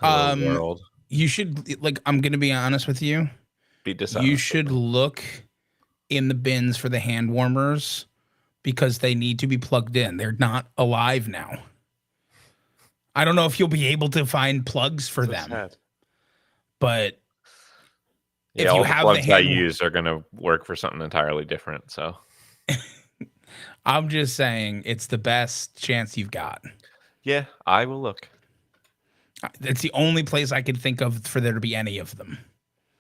Hello Um, world. you should like. I'm gonna be honest with you. Be You dishonest with should me. look in the bins for the hand warmers because they need to be plugged in. They're not alive now. I don't know if you'll be able to find plugs for So them, sad. but Yeah, if you all the have the plugs I hand, use are gonna work for something entirely different. So I'm just saying it's the best chance you've got. yeah, I will look. It's the only place I could think of for there to be any of them,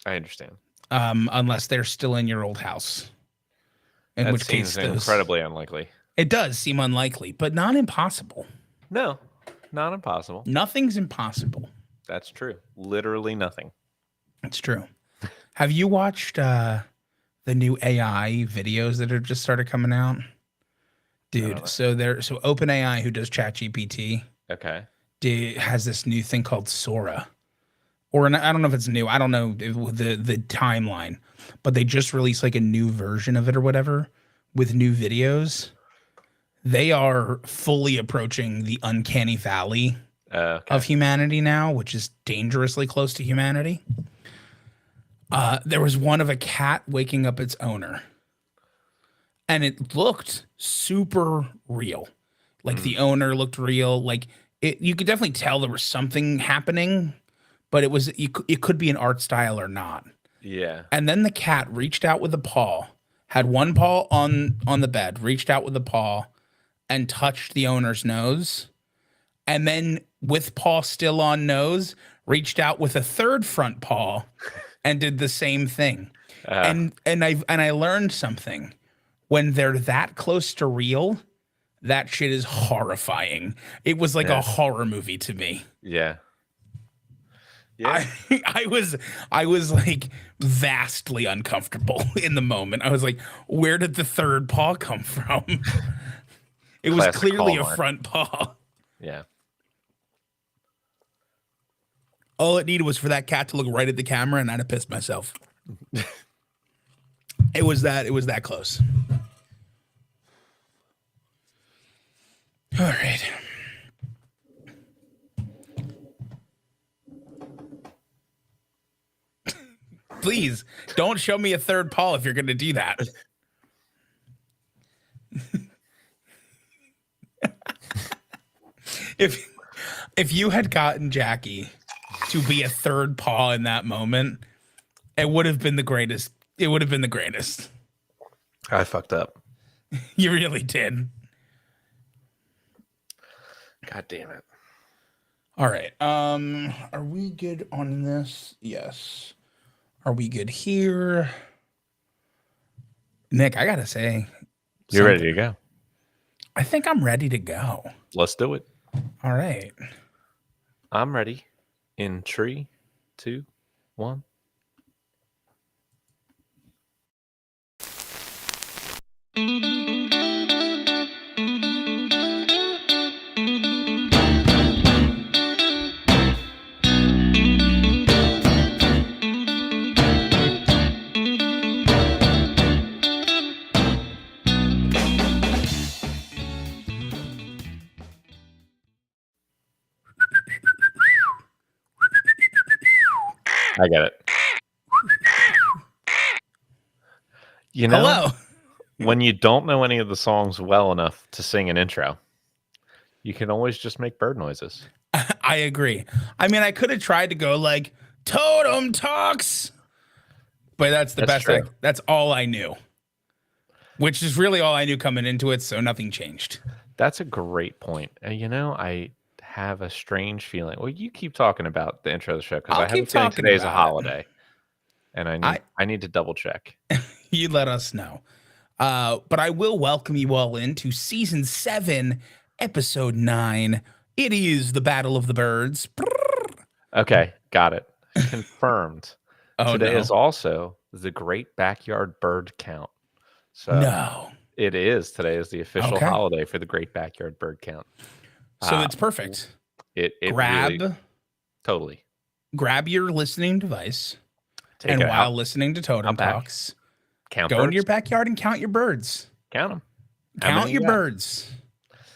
I understand. unless they're still in your old house. In That which case, seems those incredibly unlikely. it does seem unlikely, but not impossible. No, not impossible. Nothing's impossible. That's true. Literally nothing. It's true. Have you watched the new AI videos that have just started coming out? I don't Dude, know. so OpenAI, who does ChatGPT, Okay. has this new thing called Sora. I don't know if it's new. I don't know the timeline, but they just released like a new version of it or whatever with new videos. They are fully approaching the uncanny valley of Okay. humanity now, which is dangerously close to humanity. There was one of a cat waking up its owner, and it looked super real. Like Mm, the owner looked real. Like you could definitely tell there was something happening, but it could be an art style or not. yeah. And then the cat reached out with a paw, had one paw on the bed, reached out with a paw, and touched the owner's nose, and then with paw still on nose, reached out with a third front paw and did the same thing. Uh, And I learned something. When they're that close to real, that shit is horrifying. It was like a yeah. horror movie to me. Yeah. Yeah. I I was I was like vastly uncomfortable in the moment. I was like, where did the third paw come from? It was Classic clearly a Hallmark. front paw. Yeah. All it needed was for that cat to look right at the camera and I'd have pissed myself. It was that close. All right. Please don't show me a third paw if you're going to do that. if if you had gotten Jackie to be a third paw in that moment, it would have been the greatest. It would have been the greatest. I fucked up. You really did. God damn it. All right. Are we good on this? Yes. Are we good here? Nick, I gotta say, You're ready something. to go. I think I'm ready to go. Let's do it. All right. I'm ready. In 3, 2, 1. I get it. You know, Hello. when you don't know any of the songs well enough to sing an intro, you can always just make bird noises. I agree. I mean, I could have tried to go like Totem Talks, but that's the That's best. true. That's all I knew, which is really all I knew coming into it. So nothing changed. That's a great point. And I have a strange feeling. Well, you keep talking about the intro of the show because I'll I have a keep feeling talking today's a about it. holiday, and I need to double check. You let us know. But I will welcome you all into season 7, episode 9. It is the Battle of the Birds. Okay, got it. Confirmed. Oh Today no. is also the Great Backyard Bird Count. So No. it is. Today is the official Okay. holiday for the Great Backyard Bird Count. So Uh, it's perfect. It Grab really, totally. grab your listening device, Take and it while out, listening to Totem out back. Talks, Count go birds. into your backyard and count your birds. Count them. Count your birds.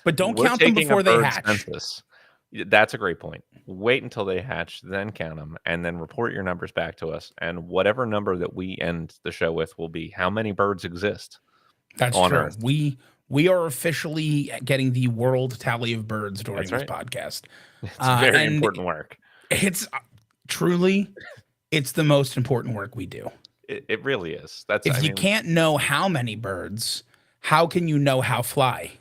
But don't We're count them taking before a they bird hatch. census. That's a great point. Wait until they hatch, then count them, and then report your numbers back to us. And whatever number that we end the show with will be how many birds exist That's on true. Earth. We are officially getting the world tally of birds during That's this right. podcast. It's very and important work. It's truly, it's the most important work we do. It really is. If you can't know how many birds, how can you know how fly?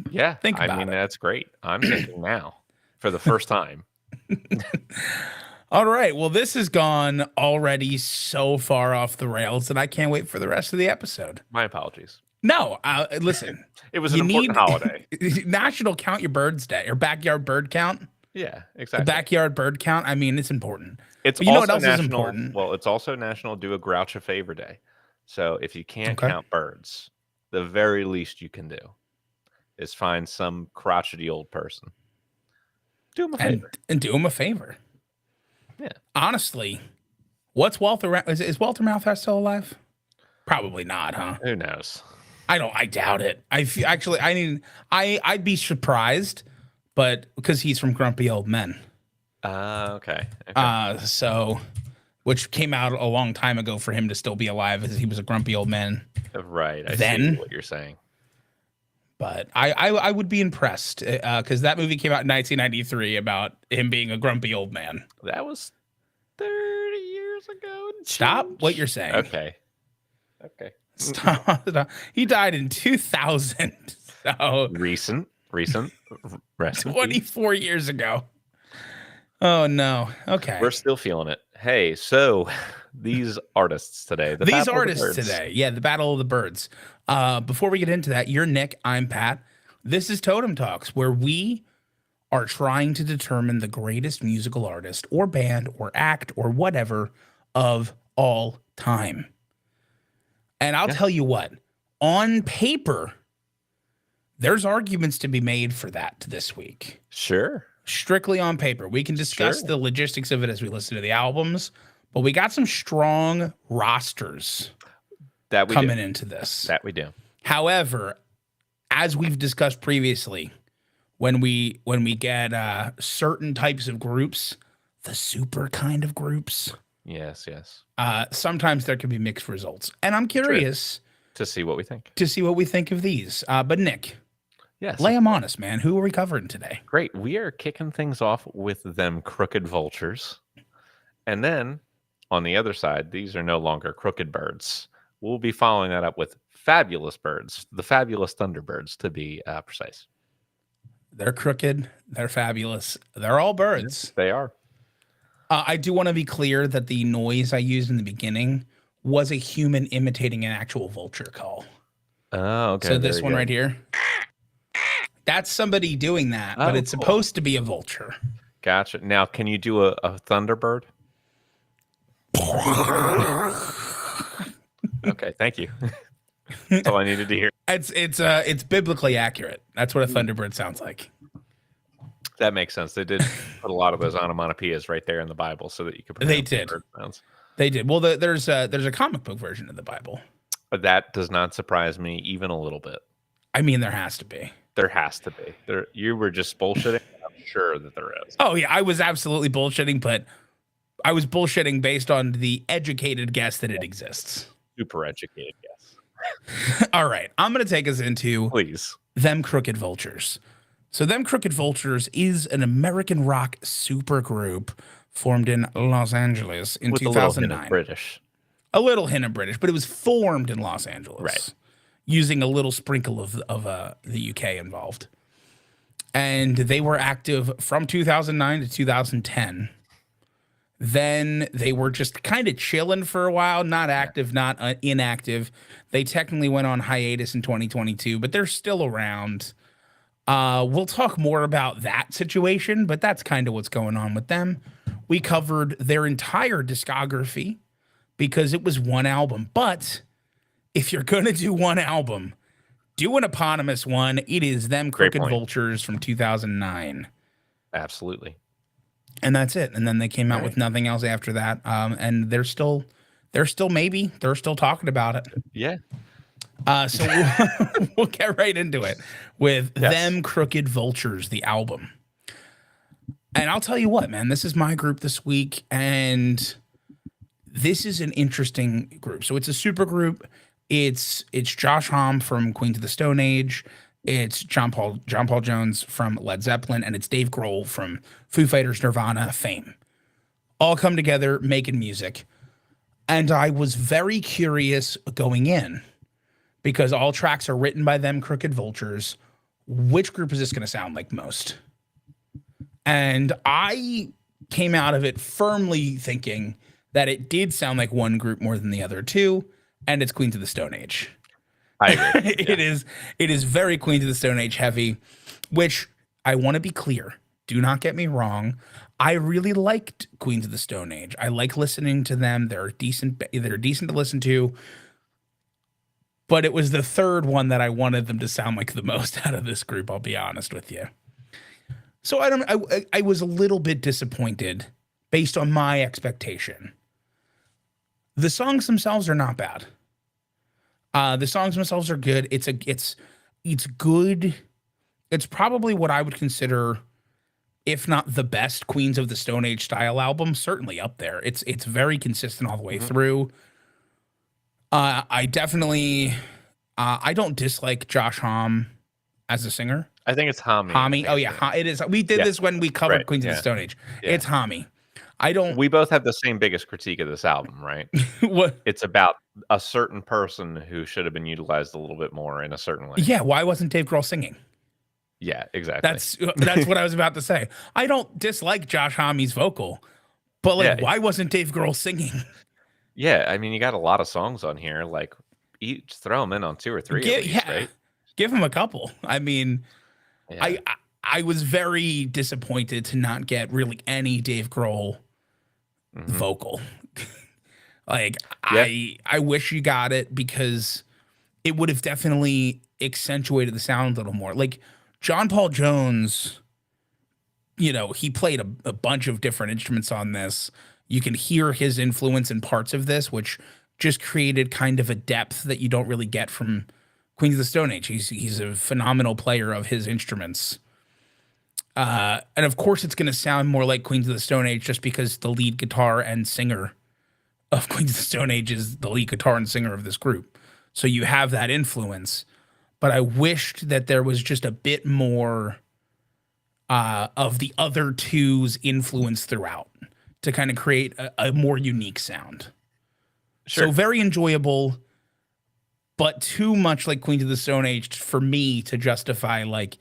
Yeah, Think about it. That's great. I'm thinking now for the first time. All right. Well, this has gone already so far off the rails that I can't wait for the rest of the episode. My apologies. No, listen. It was an important holiday. National Count Your Birds Day or Backyard Bird Count. Yeah, exactly. The backyard bird count. I mean, it's important. It's but you know what also else is national. important? Well, it's also National Do a Grouch a Favor Day. So if you can't count birds, the very least you can do is find some crotchety old person. Do him a favor. And do him a favor. Yeah. Honestly, what's Walter? Is Walter Malthus still alive? Probably not, huh? Who knows? I doubt it. I'd be surprised, but because he's from Grumpy Old Men. Okay. So, which came out a long time ago for him to still be alive, as he was a grumpy old man. Right. I see what you're saying. But I would be impressed because that movie came out in 1993 about him being a grumpy old man. That was 30 years ago. Stop what you're saying. Okay. Stop. He died in 2000. So recent. Rest 24 years ago. Oh no. Okay. We're still feeling it. Hey, so these artists today. The Battle of the Birds. Before we get into that, you're Nick, I'm Pat. This is Totem Talks, where we are trying to determine the greatest musical artist or band or act or whatever of all time. And I'll tell you what, on paper, there's arguments to be made for that this week. Sure. Strictly on paper. We can discuss the logistics of it as we listen to the albums, but we got some strong rosters coming into this. That we do. However, as we've discussed previously, when we get certain types of groups, the super kind of groups. Yes. Sometimes there can be mixed results. And I'm curious to see what we think. Of these. But Nick, yes, lay them on us, man. Who are we covering today? Great. We are kicking things off with them crooked vultures. And then on the other side, these are no longer crooked birds. We'll be following that up with fabulous birds, the fabulous Thunderbirds to be precise. They're crooked. They're fabulous. They're all birds. Yes, they are. I do want to be clear that the noise I used in the beginning was a human imitating an actual vulture call. Oh, okay. So this one right here, that's somebody doing that, but it's supposed to be a vulture. Gotcha. Now, can you do a Thunderbird? Okay, thank you. That's all I needed to hear. It's biblically accurate. That's what a Thunderbird sounds like. That makes sense. They did put a lot of those onomatopoeias right there in the Bible so that you could. They did. They did. Well, there's a comic book version of the Bible. But that does not surprise me even a little bit. I mean, there has to be. There has to be. You were just bullshitting. I'm sure that there is. Oh yeah, I was absolutely bullshitting, but I was bullshitting based on the educated guess that it exists. Super educated guess. All right, I'm gonna take us into Them Crooked Vultures. So Them Crooked Vultures is an American rock supergroup formed in Los Angeles in 2009. A little hint of British. A little hint of British, but it was formed in Los Angeles. Right. Using a little sprinkle of the UK involved. And they were active from 2009 to 2010. Then they were just kind of chilling for a while, not active, not inactive. They technically went on hiatus in 2022, but they're still around. We'll talk more about that situation, but that's kind of what's going on with them. We covered their entire discography because it was one album. But if you're going to do one album, do an eponymous one. It is Them Crooked Vultures from 2009. Absolutely. And that's it. And then they came out with nothing else after that. And they're still talking about it. Yeah. So we'll get right into it with Yes. Them Crooked Vultures, the album. And I'll tell you what, man, this is my group this week, and this is an interesting group. So it's a super group. It's Josh Homme from Queen of the Stone Age. It's John Paul Jones from Led Zeppelin, and it's Dave Grohl from Foo Fighters, Nirvana, Fame. All come together making music. And I was very curious going in because all tracks are written by them, Crooked Vultures. Which group is this going to sound like most? And I came out of it firmly thinking that it did sound like one group more than the other two, and it's Queens of the Stone Age. I agree. it is very Queens of the Stone Age heavy, which I want to be clear. Do not get me wrong. I really liked Queens of the Stone Age. I like listening to them. They're decent. They're decent to listen to. But it was the third one that I wanted them to sound like the most out of this group. I'll be honest with you. So I was a little bit disappointed based on my expectation. The songs themselves are not bad. The songs themselves are good. It's good. It's probably what I would consider, if not the best Queens of the Stone Age style album, certainly up there. It's very consistent all the way through. I definitely I don't dislike Josh Homme as a singer. I think it's Hami. Hami. Oh yeah, it is. We did this when we covered Right, Queens of the Stone Age. It's Hami. I don't. We both have the same biggest critique of this album, right? What? It's about a certain person who should have been utilized a little bit more in a certain way. Yeah. Why wasn't Dave Grohl singing? Yeah, exactly. That's what I was about to say. I don't dislike Josh Homme's vocal, but why wasn't Dave Grohl singing? Yeah, I mean, you got a lot of songs on here. Like, each throw them in on 2 or 3 at least, right? Give him a couple. I mean, I was very disappointed to not get really any Dave Grohl vocal. I wish you got it because it would have definitely accentuated the sound a little more. Like John Paul Jones, he played a bunch of different instruments on this. You can hear his influence in parts of this, which just created kind of a depth that you don't really get from Queens of the Stone Age. He's a phenomenal player of his instruments. And of course, it's going to sound more like Queens of the Stone Age just because the lead guitar and singer of Queens of the Stone Age is the lead guitar and singer of this group. So you have that influence. But I wished that there was just a bit more of the other two's influence throughout to kind of create a more unique sound. Sure. So very enjoyable, but too much like Queens of the Stone Age for me to justify like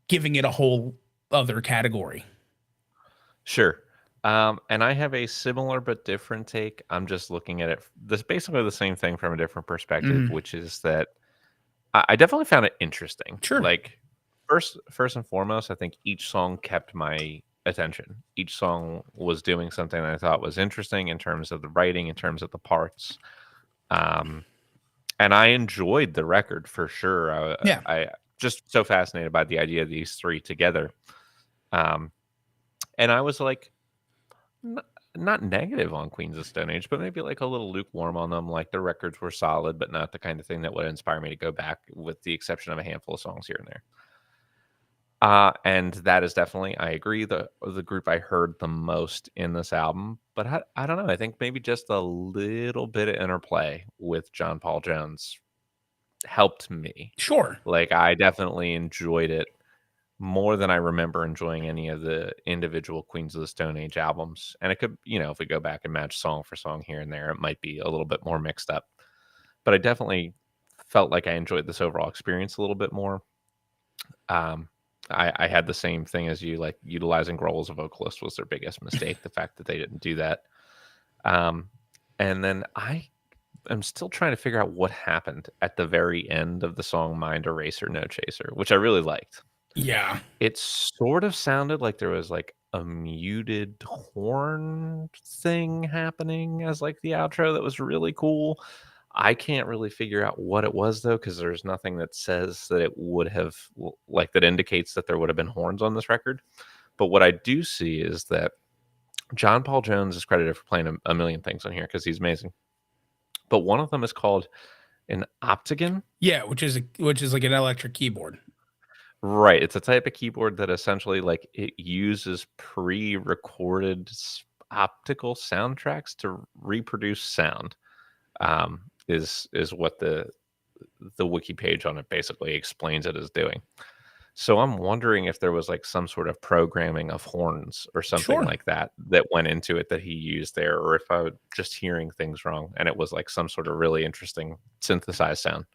giving it a whole other category. Sure. And I have a similar but different take. I'm just looking at it. This basically the same thing from a different perspective, which is that I definitely found it interesting. Sure. Like first and foremost, I think each song kept my attention. Each song was doing something that I thought was interesting in terms of the writing, in terms of the parts. And I enjoyed the record for sure. I just so fascinated by the idea of these three together. And I was like, not negative on Queens of Stone Age, but maybe like a little lukewarm on them. Like the records were solid, but not the kind of thing that would inspire me to go back, with the exception of a handful of songs here and there. And that is definitely, I agree, the group I heard the most in this album. But I don't know. I think maybe just a little bit of interplay with John Paul Jones helped me. Sure. Like I definitely enjoyed it more than I remember enjoying any of the individual Queens of the Stone Age albums. And it could, if we go back and match song for song here and there, it might be a little bit more mixed up. But I definitely felt like I enjoyed this overall experience a little bit more. I had the same thing as you, like utilizing Grohl as a vocalist was their biggest mistake. The fact that they didn't do that. And then I'm still trying to figure out what happened at the very end of the song Mind Eraser, No Chaser, which I really liked. Yeah. It sort of sounded like there was like a muted horn thing happening as like the outro that was really cool. I can't really figure out what it was though, because there's nothing that says that it would have, like, that indicates that there would have been horns on this record. But what I do see is that John Paul Jones is credited for playing a million things on here because he's amazing. But one of them is called An Optigan? Yeah, which is like an electric keyboard. Right, it's a type of keyboard that essentially, like, it uses pre-recorded optical soundtracks to reproduce sound, is what the wiki page on it basically explains it as doing. So I'm wondering if there was, like, some sort of programming of horns or something Sure. like that that went into it that he used there, or if I was just hearing things wrong and it was, like, some sort of really interesting synthesized sound.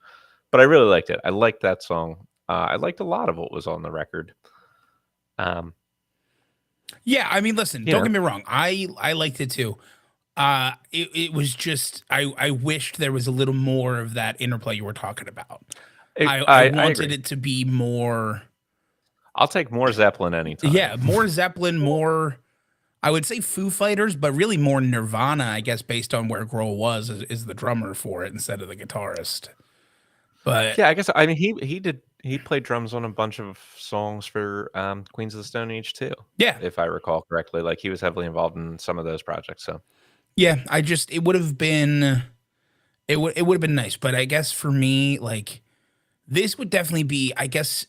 But I really liked it. I liked that song. I liked a lot of what was on the record. Um, Yeah, I mean, listen, you don't know, get me wrong. I liked it too. It was just I wished there was a little more of that interplay you were talking about. I I wanted agree. it to be more, I'll take more Zeppelin anytime. yeah, more Zeppelin, more I would say Foo Fighters, but really more Nirvana, I guess, based on where Grohl was is the drummer for it instead of the guitarist. But Yeah, I guess I mean he played drums on a bunch of songs for Queens of the Stone Age too, yeah, if I recall correctly. Like he was heavily involved in some of those projects. So yeah, I just it would have been it would have been nice, but I guess for me, like this would definitely be, I guess,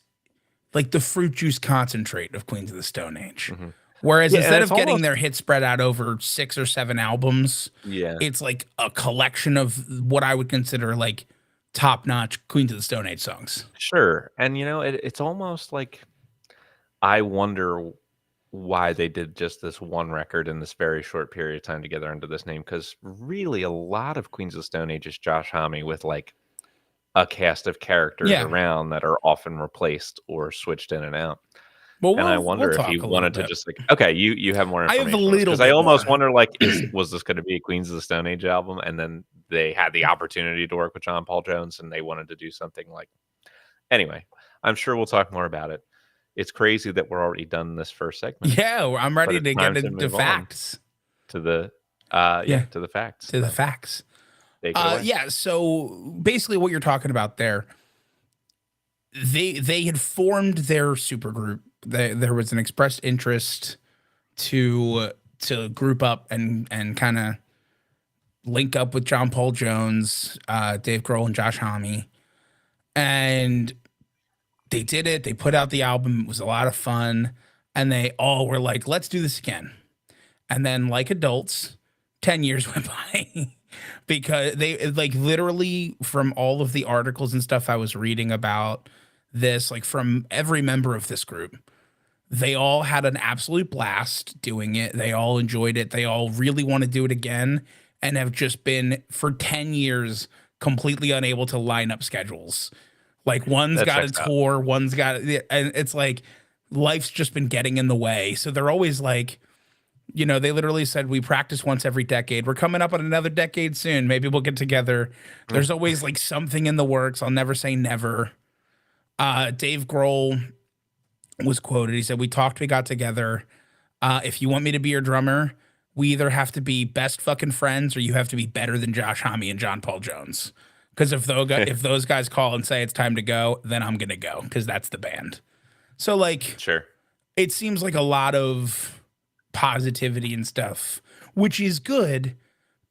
like the fruit juice concentrate of Queens of the Stone Age. mhm. Whereas Yeah, and instead it's of getting almost their hits spread out over 6 or 7 albums, yeah, it's like a collection of what I would consider like top notch Queens of the Stone Age songs. sure. And it's almost like I wonder why they did just this one record in this very short period of time together under this name. Because really, a lot of Queens of the Stone Age is Josh Homme with like a cast of characters Yeah. around that are often replaced or switched in and out. Well, And I we'll wonder if he talk a little wanted to bit. just like, okay, you have more I have a information on this little because I bit almost more. wonder like, was this going to be a Queens of the Stone Age album, and then they had the opportunity to work with John Paul Jones, and they wanted to do something like. Anyway, I'm sure we'll talk more about it. It's crazy that we're already done this first segment, Yeah, I'm but ready it's to time get to into move on facts. to the Yeah, to the facts. to the So facts. take it away. Yeah, so basically what you're talking about there, they had formed their supergroup. There was an expressed interest to group up and kind of link up with John Paul Jones, Dave Grohl, and Josh Homme, and they did it. They put out the album. It was a lot of fun, and they all were like, "Let's do this again." And then, like adults, 10 years went by because they like literally from all of the articles and stuff I was reading about this, like from every member of this group, they all had an absolute blast doing it. They all enjoyed it. They all really want to do it again and have just been for 10 years completely unable to line up schedules. Like one's That got a checks out. tour, one's got, and it's like life's just been getting in the way. So they're always like, they literally said we practice once every decade. We're coming up on another decade soon. Maybe we'll get together. There's always like something in the works. I'll never say never. Dave Grohl was quoted. He said, "We talked, we got together. If you want me to be your drummer, we either have to be best fucking friends or you have to be better than Josh Homme and John Paul Jones. Because if those guys call and say it's time to go, then I'm gonna go because that's the band." So like, Sure. it seems like a lot of positivity and stuff, which is good Yeah.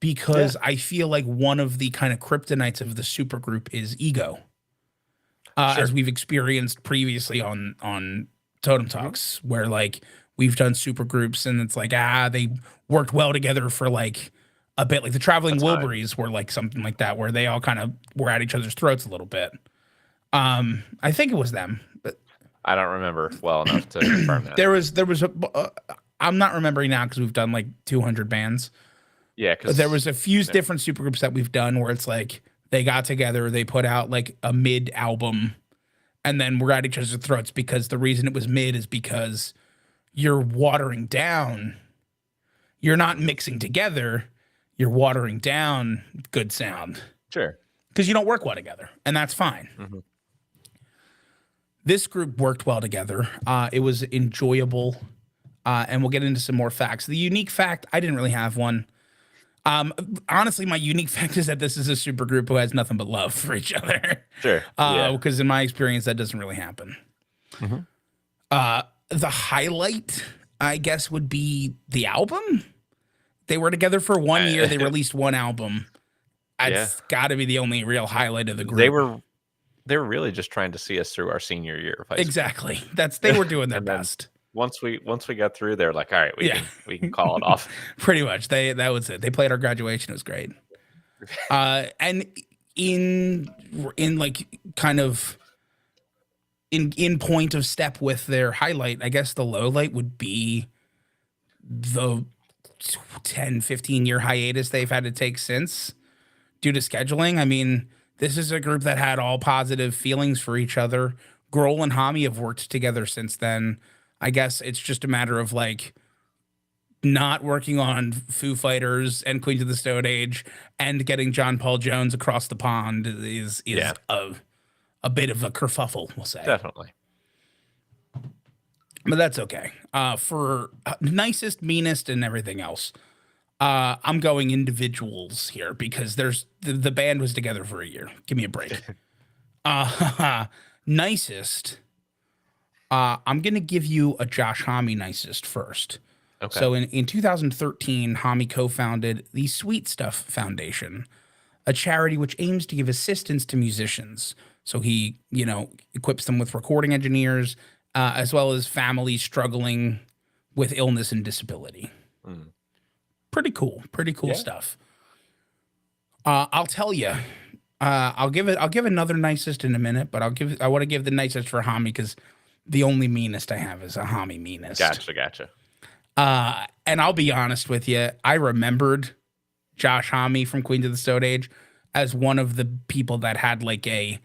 because I feel like one of the kind of kryptonites of the supergroup is ego, as Sure. we've experienced previously on Totem Mhm. Talks, where like we've done supergroups and it's like they worked well together for like a bit, like the A Traveling time. Wilburys were like something like that, where they all kind of were at each other's throats a little bit. I think it was them, but I don't remember well enough to confirm that. there was a. I'm not remembering now because we've done like 200 bands. Yeah, There because was a few different supergroups that we've done where it's like they got together, they put out like a mid album, and then we're at each other's throats because the reason it was mid is because you're watering down. You're not mixing together. You're watering down good sound sure. because you don't work well together, and that's fine. Mhm. This group worked well together. It was enjoyable, and we'll get into some more facts. The unique fact, I didn't really have one. Honestly, my unique fact is that this is a super group who has nothing but love for each other. Sure. Yeah. Because in my experience, that doesn't really happen. Mhm. The highlight, I guess, would be the album. They were together for 1 year. They released one album, Yeah. It's got to be the only real highlight of the They group. were they were really just trying to see us through our senior year of high school. Exactly. They were doing their And then best. once we got through, they're like, all right, we Yeah. can call it off. Pretty much. That was it. They played our graduation. It was great. And in like kind of in point of step with their highlight, I guess the low light would be the 10-15 year hiatus they've had to take since due to scheduling. I mean, this is a group that had all positive feelings for each other. Grohl and Hami have worked together since then. I guess it's just a matter of like not working on Foo Fighters and Queens of the Stone Age and getting John Paul Jones across the pond is Yeah. a bit of a kerfuffle, we'll say. Definitely. But that's okay. For nicest, meanest, and everything else, I'm going individuals here because the band was together for a year. Give me a break. Nicest, I'm gonna give you a Josh Homme nicest first. Okay. So in 2013, Homme co-founded the Sweet Stuff Foundation, a charity which aims to give assistance to musicians. So he, equips them with recording engineers, as well as families struggling with illness and disability. Mm. Pretty cool Yeah. stuff. I'll tell you, I'll give another nicest in a minute, but I want to give the nicest for Homme because the only meanest I have is a Homme meanest. Gotcha. And I'll be honest with you, I remembered Josh Homme from Queens of the Stone Age as one of the people that had like a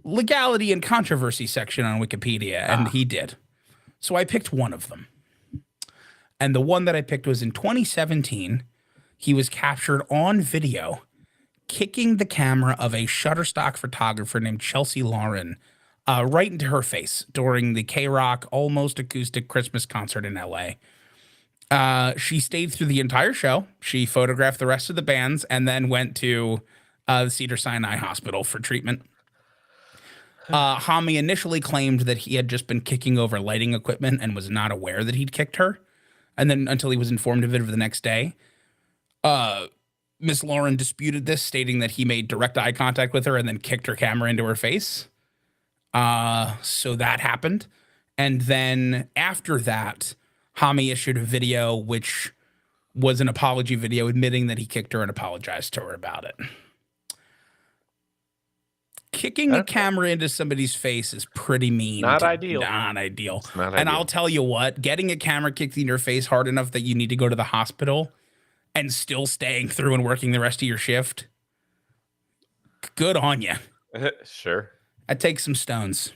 legality and controversy section on Wikipedia, and he did. So I picked one of them. And the one that I picked was in 2017. He was captured on video kicking the camera of a Shutterstock photographer named Chelsea Lauren right into her face during the K-Rock Almost Acoustic Christmas concert in LA. She stayed through the entire show. She photographed the rest of the bands and then went to the Cedars-Sinai Hospital for treatment. Homme initially claimed that he had just been kicking over lighting equipment and was not aware that he'd kicked her. And then until he was informed of it the next day. Miss Lauren disputed this, stating that he made direct eye contact with her and then kicked her camera into her face. So that happened. And then after that, Homme issued a video, which was an apology video admitting that he kicked her and apologized to her about it. Kicking a camera into somebody's face is pretty mean. Not ideal. Not ideal. Not and ideal. I'll tell you what, getting a camera kicked in your face hard enough that you need to go to the hospital and still staying through and working the rest of your shift, good on you. Sure. That takes some stones.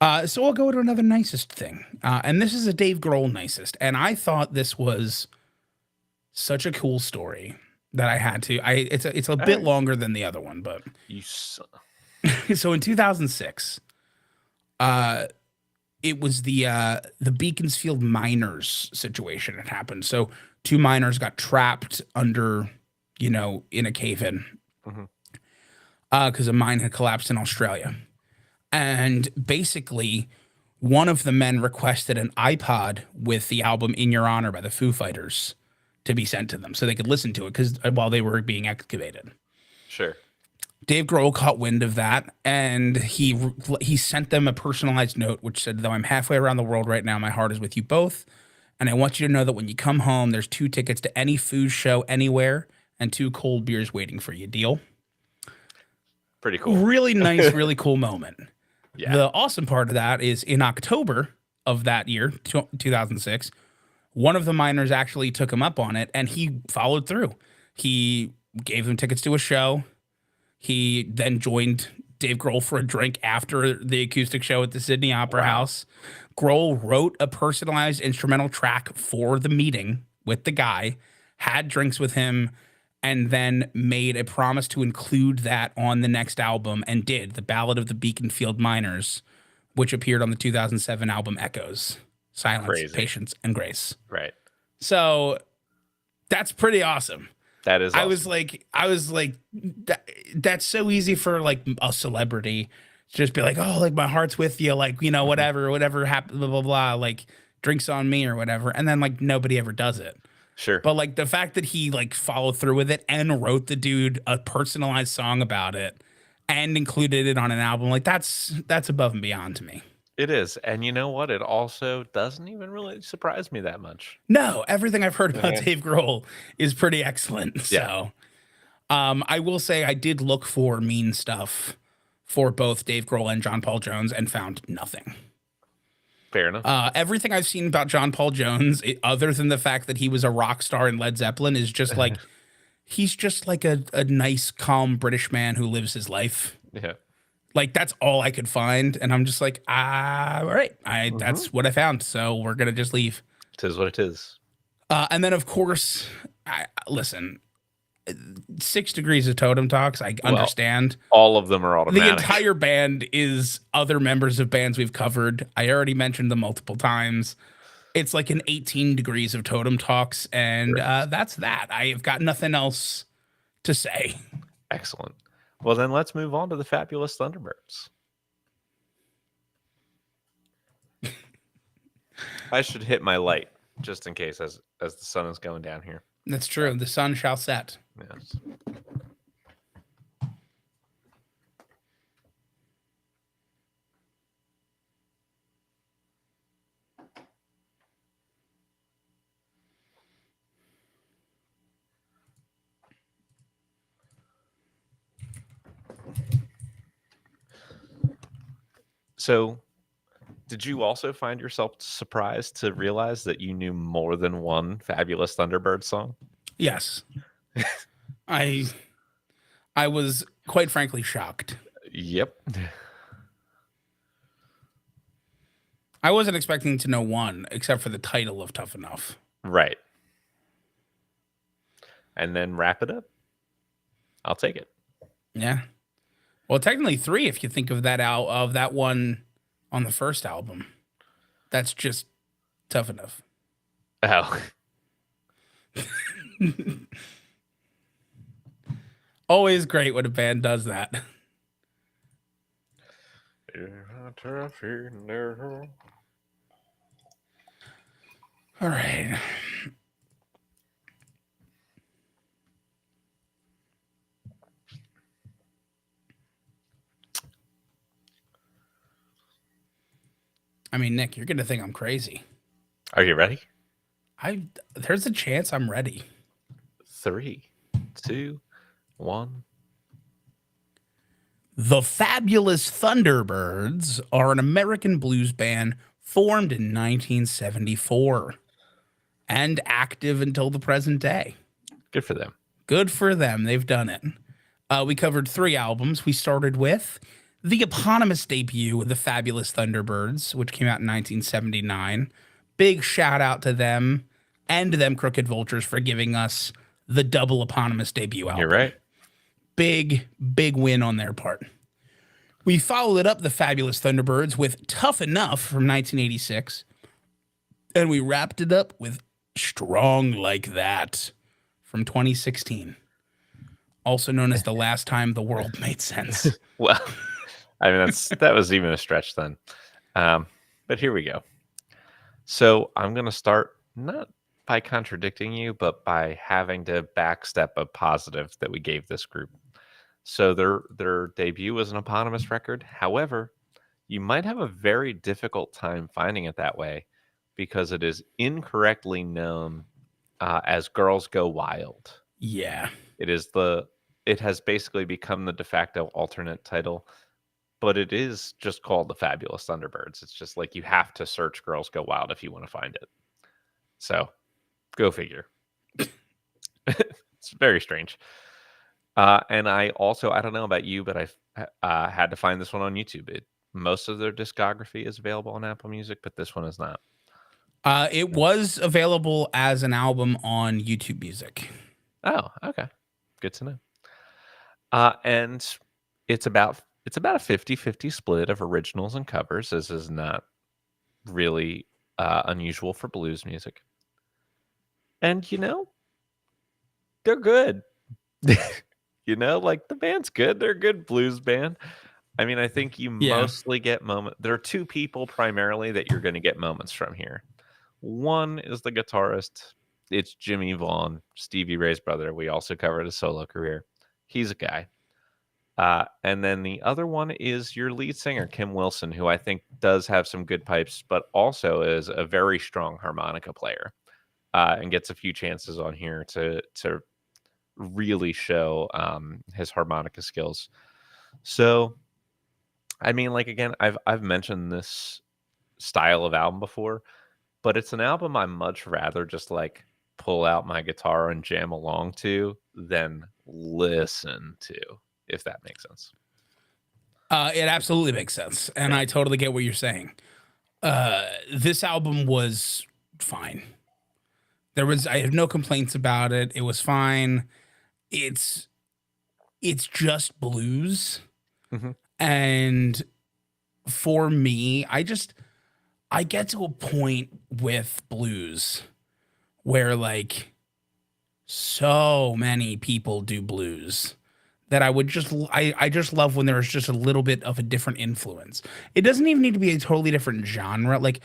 So we'll go to another nicest thing. And this is a Dave Grohl nicest. And I thought this was such a cool story that I had to. It's a bit longer than the other one, but so in 2006, it was the Beaconsfield miners situation that happened. So two miners got trapped under, in a cave-in because a mine had collapsed in Australia. And basically, one of the men requested an iPod with the album In Your Honor by the Foo Fighters to be sent to them so they could listen to it while they were being excavated. Sure. Dave Grohl caught wind of that, and he sent them a personalized note which said, "Though I'm halfway around the world right now, my heart is with you both. And I want you to know that when you come home, there's 2 tickets to any food show anywhere and 2 cold beers waiting for you. Deal?" Pretty cool. Really nice, really cool moment. Yeah. The awesome part of that is in October of that year, 2006, one of the miners actually took him up on it, and he followed through. He gave them tickets to a show. He then joined Dave Grohl for a drink after the acoustic show at the Sydney Opera House. Grohl wrote a personalized instrumental track for the meeting with the guy, had drinks with him, and then made a promise to include that on the next album, and did, The Ballad of the Beaconsfield Miners, which appeared on the 2007 album Echoes. Silence, Crazy. Patience, and Grace. Right. So that's pretty awesome. That is awesome. I was like, that's so easy for like a celebrity to just be like, oh, like my heart's with you, like, whatever happened, blah, blah, blah, like drinks on me or whatever. And then like nobody ever does it. Sure. But like the fact that he like followed through with it and wrote the dude a personalized song about it and included it on an album, like that's above and beyond to me. It is. And you know what? It also doesn't even really surprise me that much. No, everything I've heard about Yeah. Dave Grohl is pretty excellent. Yeah. So I will say I did look for mean stuff for both Dave Grohl and John Paul Jones and found nothing. Fair enough. Everything I've seen about John Paul Jones, other than the fact that he was a rock star in Led Zeppelin, is just like he's just like a nice, calm British man who lives his life. Yeah. Like that's all I could find, and I'm just like, all right, Mhm. that's what I found. So we're gonna just leave. Tis what it is. And then of course, listen, 6 degrees of Totem Talks. I Well, understand. all of them are The automatic. entire band is other members of bands we've covered. I already mentioned them multiple times. It's like an 18 degrees of Totem Talks, and Great. that's that. I have got nothing else to say. Excellent. Well, then let's move on to the Fabulous Thunderbirds. I should hit my light just in case as the sun is going down here. That's true. The sun shall set. Yes. So, did you also find yourself surprised to realize that you knew more than one Fabulous Thunderbird song? Yes, I I was quite frankly shocked. Yep. I wasn't expecting to know one, except for the title of Tough Enough. Right. And then wrap it up. I'll take it. Yeah. Well, technically three if you think of that one on the first album. That's just Tough Enough. Oh. Always great when a band does that. All right. I mean, Nick, you're gonna think I'm crazy. Are you ready? There's a chance I'm ready. 3, 2, 1. The Fabulous Thunderbirds are an American blues band formed in 1974 and active until the present day. Good for them. Good for them. They've done it. We covered 3 albums. We started with the eponymous debut of the Fabulous Thunderbirds, which came out in 1979. Big shout out to them and to them Crooked Vultures for giving us the double eponymous debut album. You're right. Big win on their part. We followed up the Fabulous Thunderbirds with Tough Enough from 1986. And we wrapped it up with Strong Like That from 2016. Also known as The Last Time the World Made Sense. Well, I mean that was even a stretch then. But here we go. So I'm gonna start not by contradicting you, but by having to backstep a positive that we gave this group. So their debut was an eponymous record. However, you might have a very difficult time finding it that way because it is incorrectly known as Girls Go Wild. Yeah. It has basically become the de facto alternate title, but it is just called the Fabulous Thunderbirds. It's just like you have to search Girls Go Wild if you want to find it. So go figure. It's very strange. And I don't know about you, but I had to find this one on YouTube. Most of their discography is available on Apple Music, but this one is not. It was available as an album on YouTube Music. Oh, okay. Good to know. And it's about a 50-50 split of originals and covers. This is not really unusual for blues music. And they're good. Like the band's good. They're a good blues band. I mean, I think you mostly get moments. There are 2 people primarily that you're going to get moments from here. One is the guitarist, It's Jimmy Vaughn, Stevie Ray's brother. We also covered his solo career. He's a guy. And then the other one is your lead singer, Kim Wilson, who I think does have some good pipes, but also is a very strong harmonica player, and gets a few chances on here to really show his harmonica skills. So, I mean, like again, I've mentioned this style of album before, but it's an album I much rather just like pull out my guitar and jam along to than listen to, if that makes sense. It absolutely makes sense, and Yeah. I totally get what you're saying. This album was fine. I have no complaints about it. It was fine. It's it's just blues, Hmm. and for me, I get to a point with blues where like so many people do blues that I just love when there's just a little bit of a different influence. It doesn't even need to be a totally different genre. Like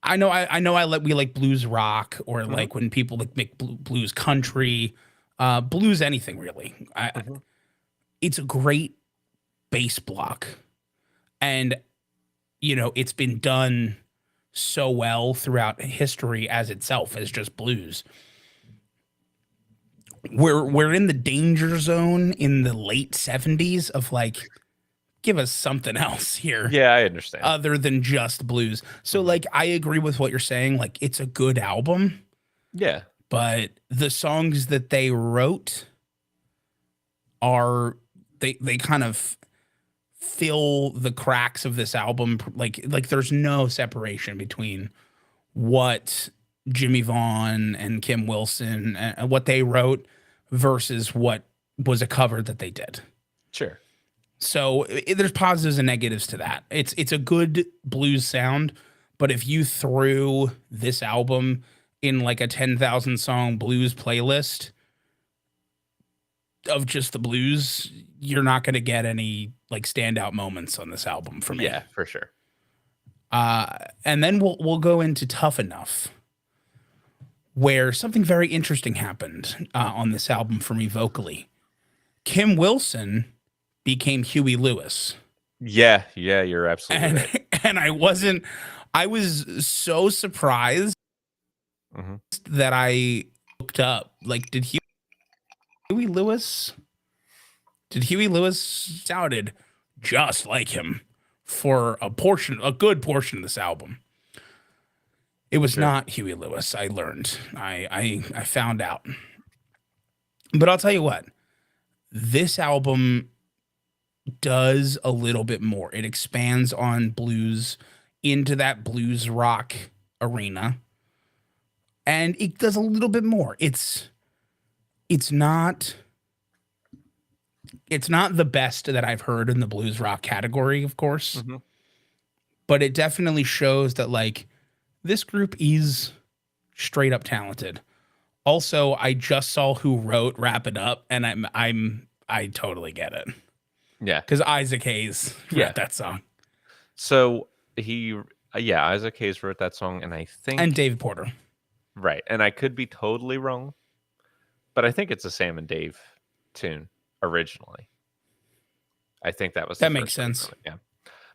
I know we like blues rock or Hmm. like when people like make blues country, blues anything really. Hmm. It's a great bass block, and it's been done so well throughout history as itself as just blues. We're in the danger zone in the late 70s of like give us something else here Yeah, I understand. other than just blues. So Hmm. like I agree with what you're saying, like it's a good album, Yeah. but the songs that they wrote are they kind of fill the cracks of this album, like there's no separation between what Jimmy Vaughn and Kim Wilson and what they wrote versus what was a cover that they did. Sure. So there's positives and negatives to that. It's a good blues sound, but if you threw this album in like a 10,000 song blues playlist of just the blues, you're not going to get any like standout moments on this album for me. Yeah, for sure. And then we'll go into Tough Enough, where something very interesting happened on this album for me vocally. Kim Wilson became Huey Lewis. Yeah, yeah, you're absolutely And right. and I was so surprised Hmm. that I looked up like Huey Lewis did Huey Lewis sounded just like him for a good portion of this album. It was Sure. not Huey Lewis, I learned. I found out. But I'll tell you what, this album does a little bit more. It expands on blues into that blues rock arena, and it does a little bit more. It's not it's not the best that I've heard in the blues rock category, of course, Hmm. but it definitely shows that like this group is straight up talented. Also, I just saw who wrote Wrap It Up, and I totally get it. Yeah. Because Isaac Hayes Yeah. wrote that song. So he, yeah, Isaac Hayes wrote that song, and I And think, David Porter. right, and I could be totally wrong, but I think it's a Sam and Dave tune originally. I think that was the That makes first version sense. of it. Yeah.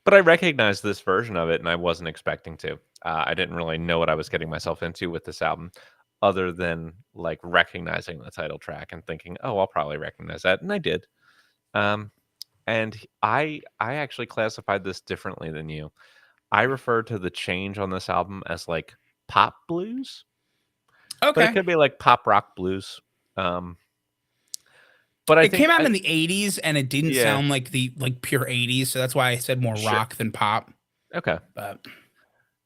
But I recognized this version of it, and I wasn't expecting to. I didn't really know what I was getting myself into with this album, other than like recognizing the title track and thinking, "Oh, I'll probably recognize that," and I did. Um, and I actually classified this differently than you. I refer to the change on this album as like pop blues, but it Okay. could be like pop rock blues. Um, but I It think, came out in the 80s and it didn't yeah, sound like the like pure 80s, so that's why I said more sure, rock than pop. okay, But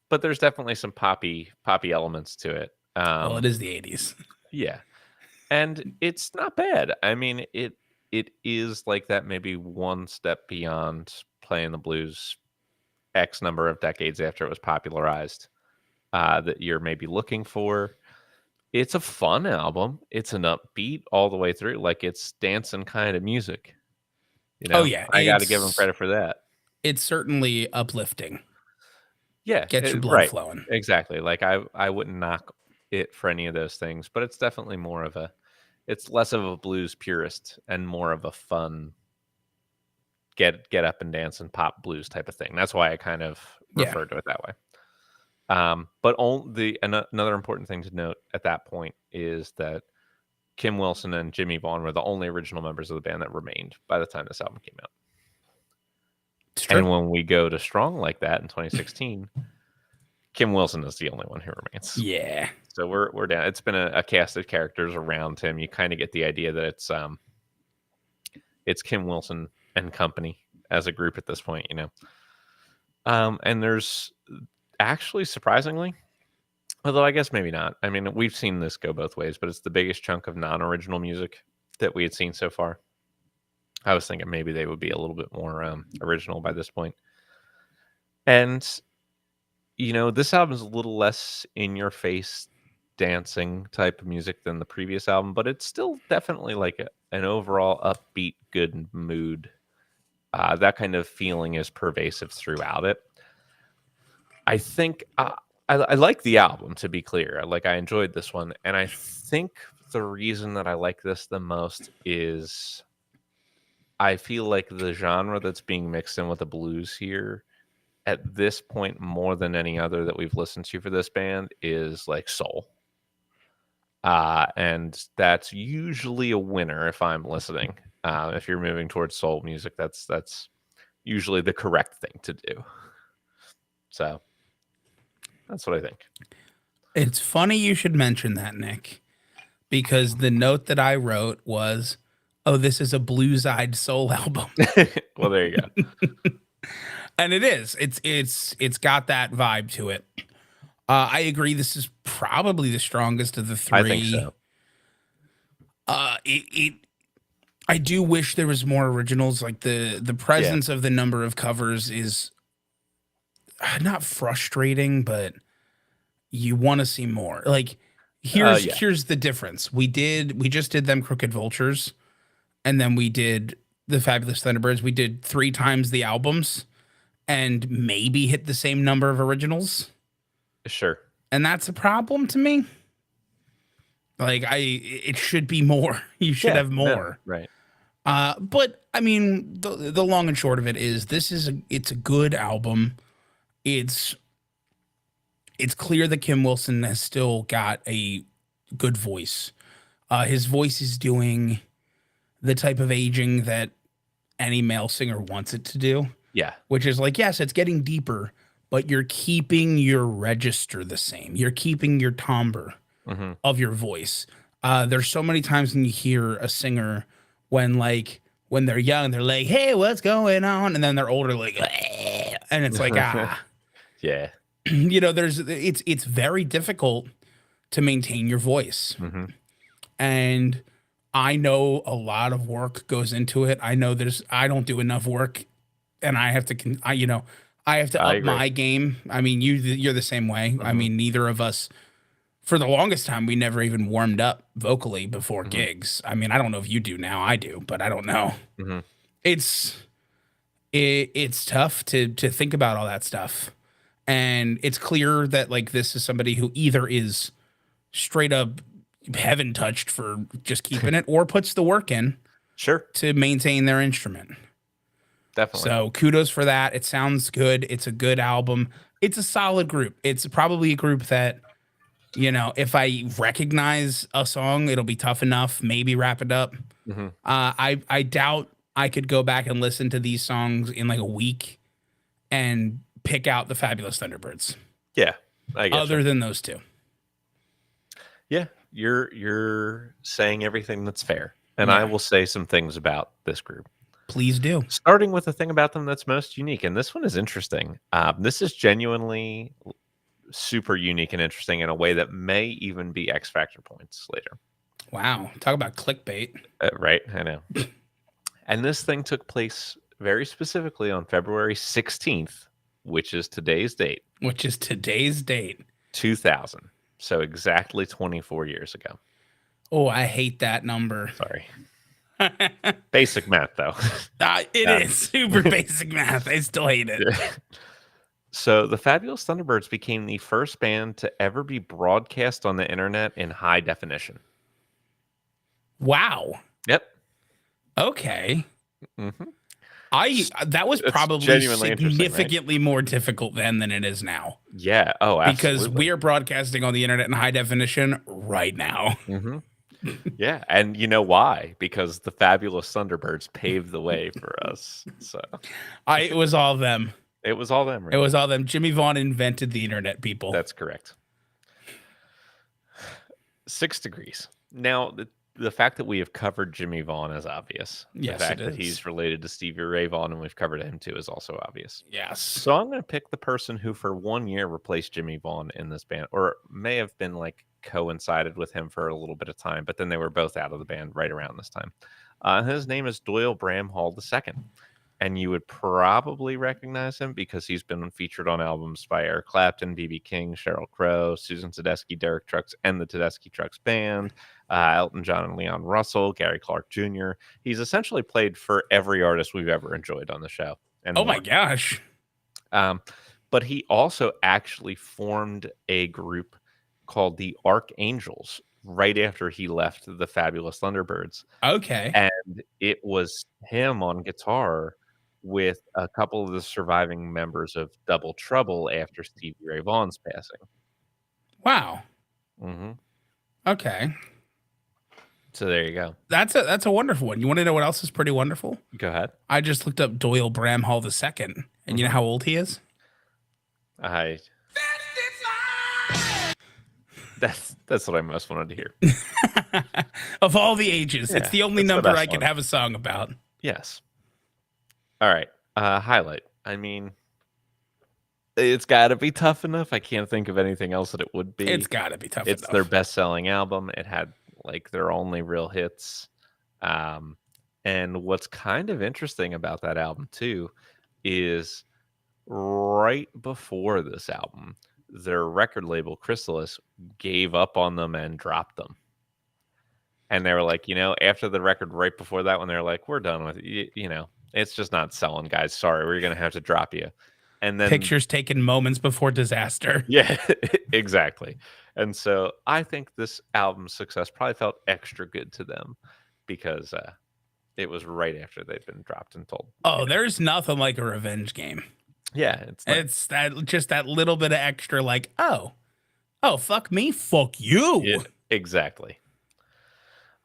but there's definitely some poppy elements to it. well, it is the 80s. Yeah, and it's not bad. I mean, it is like that maybe one step beyond playing the blues X number of decades after it was popularized, that you're maybe looking for. It's a fun album. It's an upbeat all the way through, like, it's dancing kinda music, you Oh know? yeah, I gotta give 'em credit for that. it's certainly uplifting. Yeah, Get your blood right. flowing. Exactly, like, I wouldn't knock it for any of those things, but it's definitely more of a it's less of a blues purist and more of a fun get up and dance and pop blues type of thing. That's why I kind of Yeah. refer to it that way. But another important thing to note at that point is that Kim Wilson and Jimmy Vaughn were the only original members of the band that remained by the time this album came out. It's true. And when we go to Strong Like That in 2016, Kim Wilson is the only one who remains. Yeah. So we're down. It's been a cast of characters around him. You kind of get the idea that it's Kim Wilson and company as a group at this point, you know. And there's actually surprisingly, although I guess maybe not. I mean, we've seen this go both ways, but it's the biggest chunk of non-original music that we had seen so far. I was thinking maybe they would be a little bit more original by this point. And, you know, this album is a little less in your face dancing type of music than the previous album, but it's still definitely like an overall upbeat, good mood. That kind of feeling is pervasive throughout it. I think I like the album, to be clear. I enjoyed this one, and I think the reason that I like this the most is I feel like the genre that's being mixed in with the blues here at this point, more than any other that we've listened to for this band, is like soul. And that's usually a winner if I'm listening. If you're moving towards soul music, that's usually the correct thing to do. So that's what I think. It's funny you should mention that, Nick, because the note that I wrote was, "Oh, this is a blues-eyed soul album," Well, there you go. and it is. It's got that vibe to it. I agree. This is probably the strongest of the three. I think so. I do wish there was more originals. Like the presence of the number of covers is not frustrating, but you want to see more. Like here's the difference. We just did them Crooked Vultures, and then we did the Fabulous Thunderbirds. We did 3 times the albums and maybe hit the same number of originals. Sure. And that's a problem to me. Like it should be more. You should have more. No, right. But I mean, the long and short of it is it's a good album. It's clear that Kim Wilson has still got a good voice. His voice is doing the type of aging that any male singer wants it to do. Yeah. Which is like, yes, it's getting deeper, but you're keeping your register the same. You're keeping your timbre of your voice. There's so many times when you hear a singer when they're young, they're like, "Hey, what's going on?" And then they're older, like, "Eh," and it's like, yeah. You know, it's very difficult to maintain your voice. And I know a lot of work goes into it. I know I don't do enough work, and I have to up my game. I mean, you're the same way. I mean, neither of us, for the longest time, we never even warmed up vocally before gigs. I mean, I don't know if you do now. I do, but I don't know. It's tough to think about all that stuff. And it's clear that like this is somebody who either is straight up heaven touched for just keeping it or puts the work in to maintain their instrument. Definitely. So kudos for that. It sounds good. It's a good album. It's a solid group. It's probably a group that, you know, if I recognize a song, it'll be tough enough. Maybe wrap it up. I doubt I could go back and listen to these songs in like a week and pick out the Fabulous Thunderbirds. Yeah, I guess. Other than those two. Yeah, you're saying everything that's fair, and I will say some things about this group. Please do. Starting with the thing about them that's most unique, and this one is interesting. This is genuinely super unique and interesting in a way that may even be X Factor points later. Wow, talk about clickbait. Right, I know. And this thing took place very specifically on February 16th, which is today's date. 2000. So exactly 24 years ago. Oh, I hate that number. Sorry. Basic math, though. It is super basic math. I still hate it. So the Fabulous Thunderbirds became the first band to ever be broadcast on the internet in high definition. Wow. Yep. Okay. Hmm. That was It's probably genuinely interesting, right? significantly more difficult then than it is now. Yeah. Oh, Because absolutely. we're broadcasting on the internet in high definition right now. Hmm. Yeah, and you know why? Because the Fabulous Thunderbirds paved the way for us. So It was all them. it was all them, It really. was all them. Jimmy Vaughn invented the internet, people. That's correct. 6 degrees. Now, the fact that we have covered Jimmy Vaughn is obvious. The Yes, it fact that is. he's related to Stevie Ray Vaughan and we've covered him too is also obvious. Yes. So I'm going to pick the person who for 1 year replaced Jimmy Vaughn in this band, or may have been like coincided with him for a little bit of time, but then they were both out of the band right around this time. His name is Doyle Bramhall II. And you would probably recognize him because he's been featured on albums by Eric Clapton, B.B. King, Sheryl Crow, Susan Tedeschi, Derek Trucks, and the Tedeschi Trucks Band, Elton John and Leon Russell, Gary Clark Jr. He's essentially played for every artist we've ever enjoyed on the show and Oh more. my gosh. But he also actually formed a group called the Archangels right after he left the Fabulous Thunderbirds. Okay. And it was him on guitar with a couple of the surviving members of Double Trouble after Stevie Ray Vaughan's passing. Wow. Hmm. Okay. So there you go. That's a wonderful one. You want to know what else is pretty wonderful? Go ahead. I just looked up Doyle Bramhall II, and you know how old he is? I. That's what I most wanted to hear. Of all the ages, Yeah, it's the only it's the number best I can one. have a song about. Yes. All right. Highlight. I mean, it's got to be tough enough. I can't think of anything else that it would be. It's got to be tough It's enough. their best-selling album. It had like their only real hits. And what's kind of interesting about that album too is right before this album, their record label Chrysalis gave up on them and dropped them. And they were like, after the record right before that one, they're like, we're done with it. It's just not selling, guys. Sorry, we're going to have to drop you. And then Pictures taken moments before disaster. yeah, exactly. And so I think this album's success probably felt extra good to them because it was right after they'd been dropped and told. Oh, there's nothing like a revenge game. Yeah, It's that little bit of extra, like, oh, fuck me, fuck you. Yeah, exactly.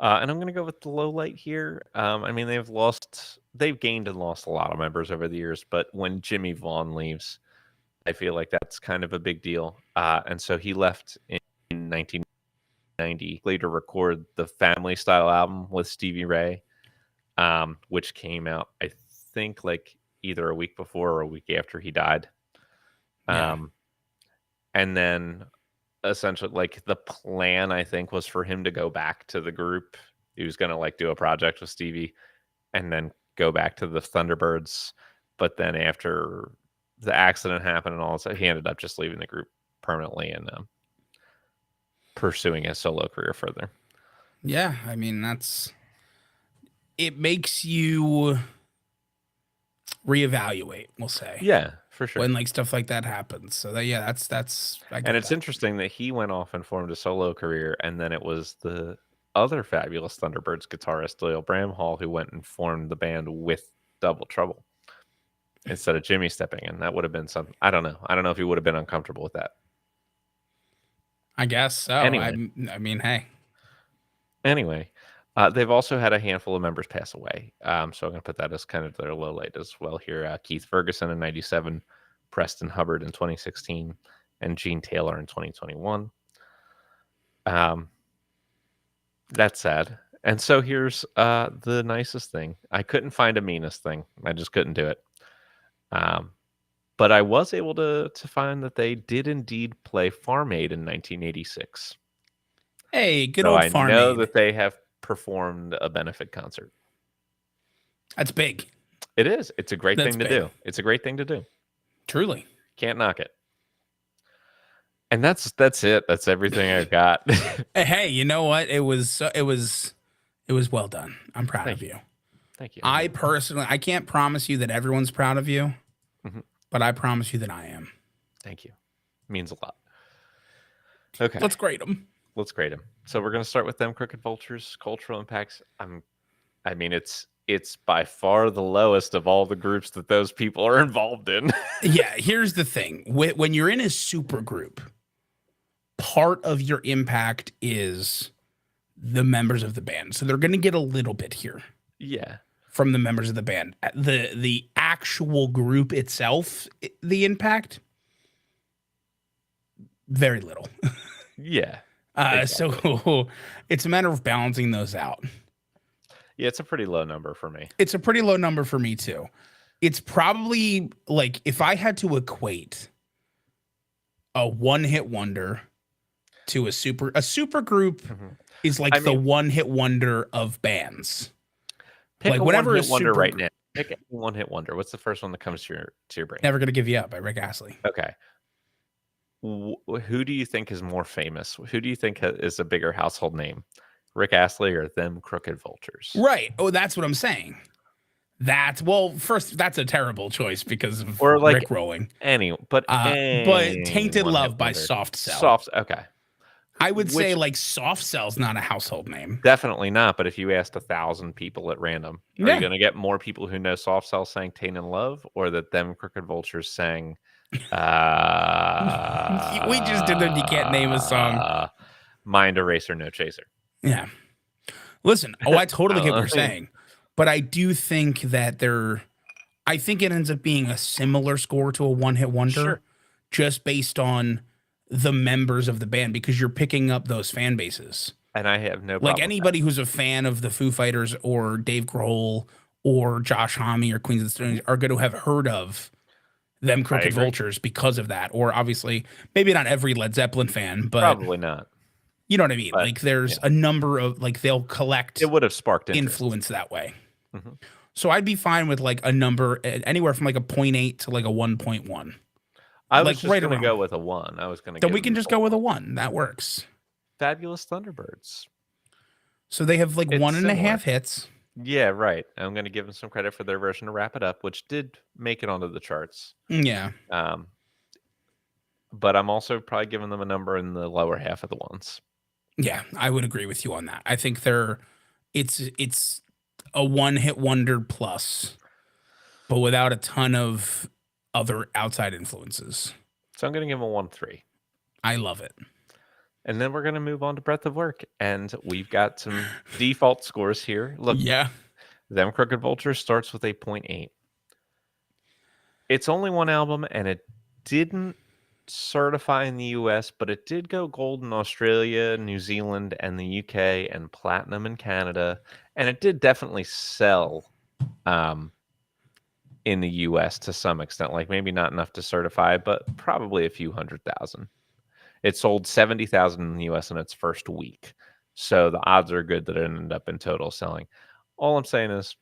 And I'm going to go with the low light here. I mean, they've gained and lost a lot of members over the years, but when Jimmy Vaughn leaves, I feel like that's kind of a big deal. And so he left in 1990, later record the Family Style album with Stevie Ray, which came out, I think, like either a week before or a week after he died. Yeah. And then essentially like the plan I think was for him to go back to the group. He was going to like do a project with Stevie and then go back to the Thunderbirds, but then after the accident happened and all that, he ended up just leaving the group permanently and pursuing his solo career further. Yeah, I mean, it makes you reevaluate, we'll say. Yeah, for sure. When like stuff like that happens. So that's and it's interesting that he went off and formed a solo career, and then it was the other Fabulous Thunderbirds guitarist Doyle Bramhall who went and formed the band with Double Trouble instead of Jimmy stepping in. That would have been something. I don't know if he would have been uncomfortable with that. I guess so. Anyway. I mean, hey. Anyway, they've also had a handful of members pass away. So I'm going to put that as kind of their low light as well here. Keith Ferguson in 97, Preston Hubbard in 2016, and Gene Taylor in 2021. That's sad. And so here's the nicest thing. I couldn't find a meanest thing. I just couldn't do it. But I was able to find that they did indeed play Farm Aid in 1986. Hey, good old Farm Aid. I know Aid. that they have performed a benefit concert. That's big. It is. It's a great thing to do. It's a great thing to do. Truly. Can't knock it. And that's it. That's everything I've got. Hey, you know what? It was well done. I'm proud of you. Thank you. I personally, I can't promise you that everyone's proud of you, but I promise you that I am. Thank you. Means a lot. Okay, Let's grade them. let's grade them. So we're gonna start with them crooked vultures, cultural impacts. I mean, it's by far the lowest of all the groups that those people are involved in. Yeah, here's the thing. When you're in a super group, part of your impact is the members of the band. So they're going to get a little bit here Yeah, from the members of the band. The actual group itself, the impact, very little. yeah, exactly. So it's a matter of balancing those out. Yeah, it's a pretty low number for me. It's a pretty low number for me too. It's probably like if I had to equate a one-hit wonder to a super group Mhm. is like I the mean, one-hit wonder of bands. pick Like a whenever a one-hit wonder super right now. Pick a one-hit wonder. What's the first one that comes to your brain? Never Gonna Give You Up by Rick Astley. Okay. Who do you think is more famous? Who do you think is a bigger household name? Rick Astley or them Crooked Vultures? Right. Oh, that's what I'm saying. First, that's a terrible choice because of Or like Rick rolling. any, But Tainted one-hit Love by wonder. Soft Cell. Soft, okay. I would say Which like Soft Cell's not a household name. definitely not. But if you asked 1,000 people at random, are Yeah. you going to get more people who know Soft Cell saying Tainted Love, or that them Crooked Vultures saying? We just did that. You can't name a song. Mind Eraser, No Chaser. Yeah. Listen, I totally get what you're Uh, saying. But I do think that I think it ends up being a similar score to a one-hit wonder, Sure. just based on the members of the band, because you're picking up those fan bases. And I have no problem Like with anybody who's a fan of the Foo Fighters or Dave Grohl or Josh Homme or Queens of the Stone Age are going to have heard of them Crooked agree. Vultures because of that. Or obviously, maybe not every Led Zeppelin fan, that. but Probably not. you know what I mean? But Like there's yeah, a number of like they'll collect it would have sparked interest. influence that way. Mhm. So I'd be fine with like a number anywhere from like a 0.8 to like a 1.1. I Like was just right going to around. go with a 1. I was going to Then give we can them just a go with a 1. 1. That works. Fabulous Thunderbirds. So they have like It's one and a similar. half hits. Yeah, right. I'm going to give them some credit for their version to Wrap It Up, which did make it onto the charts. Yeah. But I'm also probably giving them a number in the lower half of the ones. Yeah, I would agree with you on that. I think it's a one-hit wonder plus, but without a ton of other outside influences. So I'm going to give them a 1-3. I love it. And then we're going to move on to Breadth of Work. And we've got some default scores here. Look, Yeah. Them Crooked Vultures starts with a 0.8. It's only one album, and it didn't certify in the US, but it did go gold in Australia, New Zealand, and the UK, and platinum in Canada. And it did definitely sell in the US to some extent, like maybe not enough to certify, but probably a few 100,000. It sold 70,000 in the US in its first week. So the odds are good that it ended up in total selling. All I'm saying is,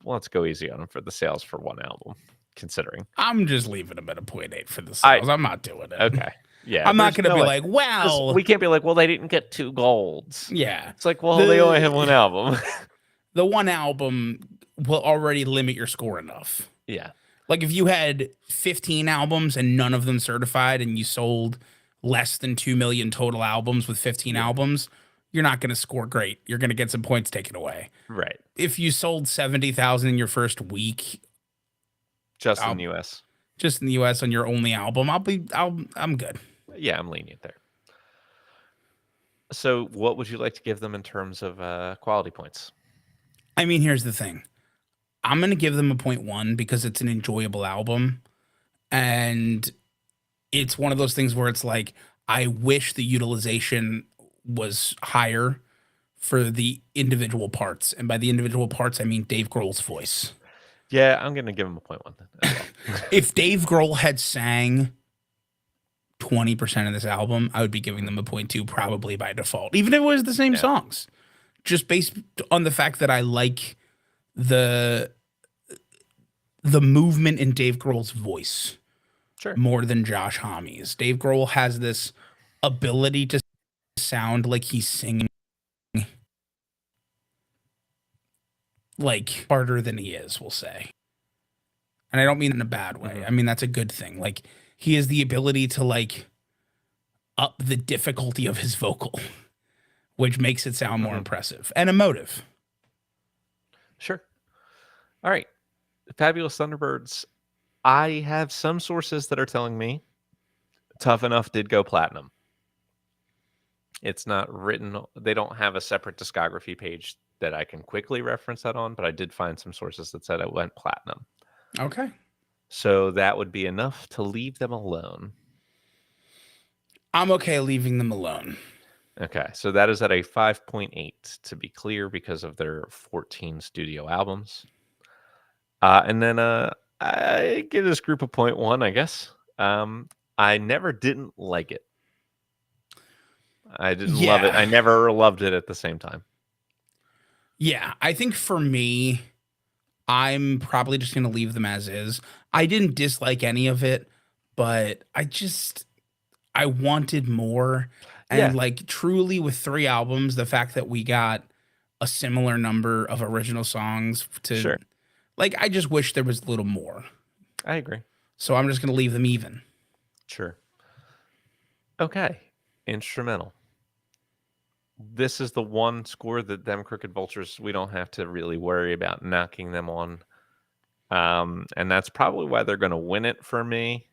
let's go easy on them for the sales for one album, considering. I'm just leaving them at a 0.8 for the sales. I'm not doing it. Okay. Yeah. I'm not there's going to no be way. like, well, We can't be like, well, they didn't get 2 golds. yeah. It's like, well, they only have one album. The one album will already limit your score enough. Yeah. Like if you had 15 albums and none of them certified and you sold less than 2 million total albums with 15 albums, you're not going to score great. You're going to get some points taken away. Right. If you sold 70,000 in your first week, Just in the US. Just in the US on your only album, I'm good. Yeah, I'm lenient there. So what would you like to give them in terms of quality points? I mean, here's the thing. I'm going to give them a 0.1 because it's an enjoyable album. And it's one of those things where it's like, I wish the utilization was higher for the individual parts. And by the individual parts, I mean Dave Grohl's voice. Yeah, I'm going to give him a 0.1 then as well. If Dave Grohl had sang 20% of this album, I would be giving them a 0.2 probably by default, even if it was the same songs. Just based on the fact that I like the movement in Dave Grohl's voice more than Josh Homme's. Dave Grohl has this ability to sound like he's singing like harder than he is, we'll say. And I don't mean in a bad way. I mean, that's a good thing. Like he has the ability to like up the difficulty of his vocal, which makes it sound more Hmm. impressive and emotive. Sure. All right. Fabulous Thunderbirds. I have some sources that are telling me Tough Enough did go platinum. It's not written, they don't have a separate discography page that I can quickly reference that on, but I did find some sources that said it went platinum. Okay. So that would be enough to leave them alone. I'm okay leaving them alone. Okay, so that is at a 5.8 to be clear because of their 14 studio albums. And then I give this group a 0.1, I guess. I never didn't like it. I didn't love it. Yeah. I never loved it at the same time. Yeah. I think for me, I'm probably just going to leave them as is. I didn't dislike any of it, but I wanted more. And Yeah, like truly with 3 albums, the fact that we got a similar number of original songs to sure. like, I just wish there was a little more. I agree. So I'm just going to leave them even. Sure. Okay. Instrumental. This is the one score that them Crooked Vultures, we don't have to really worry about knocking them on. And that's probably why they're going to win it for me.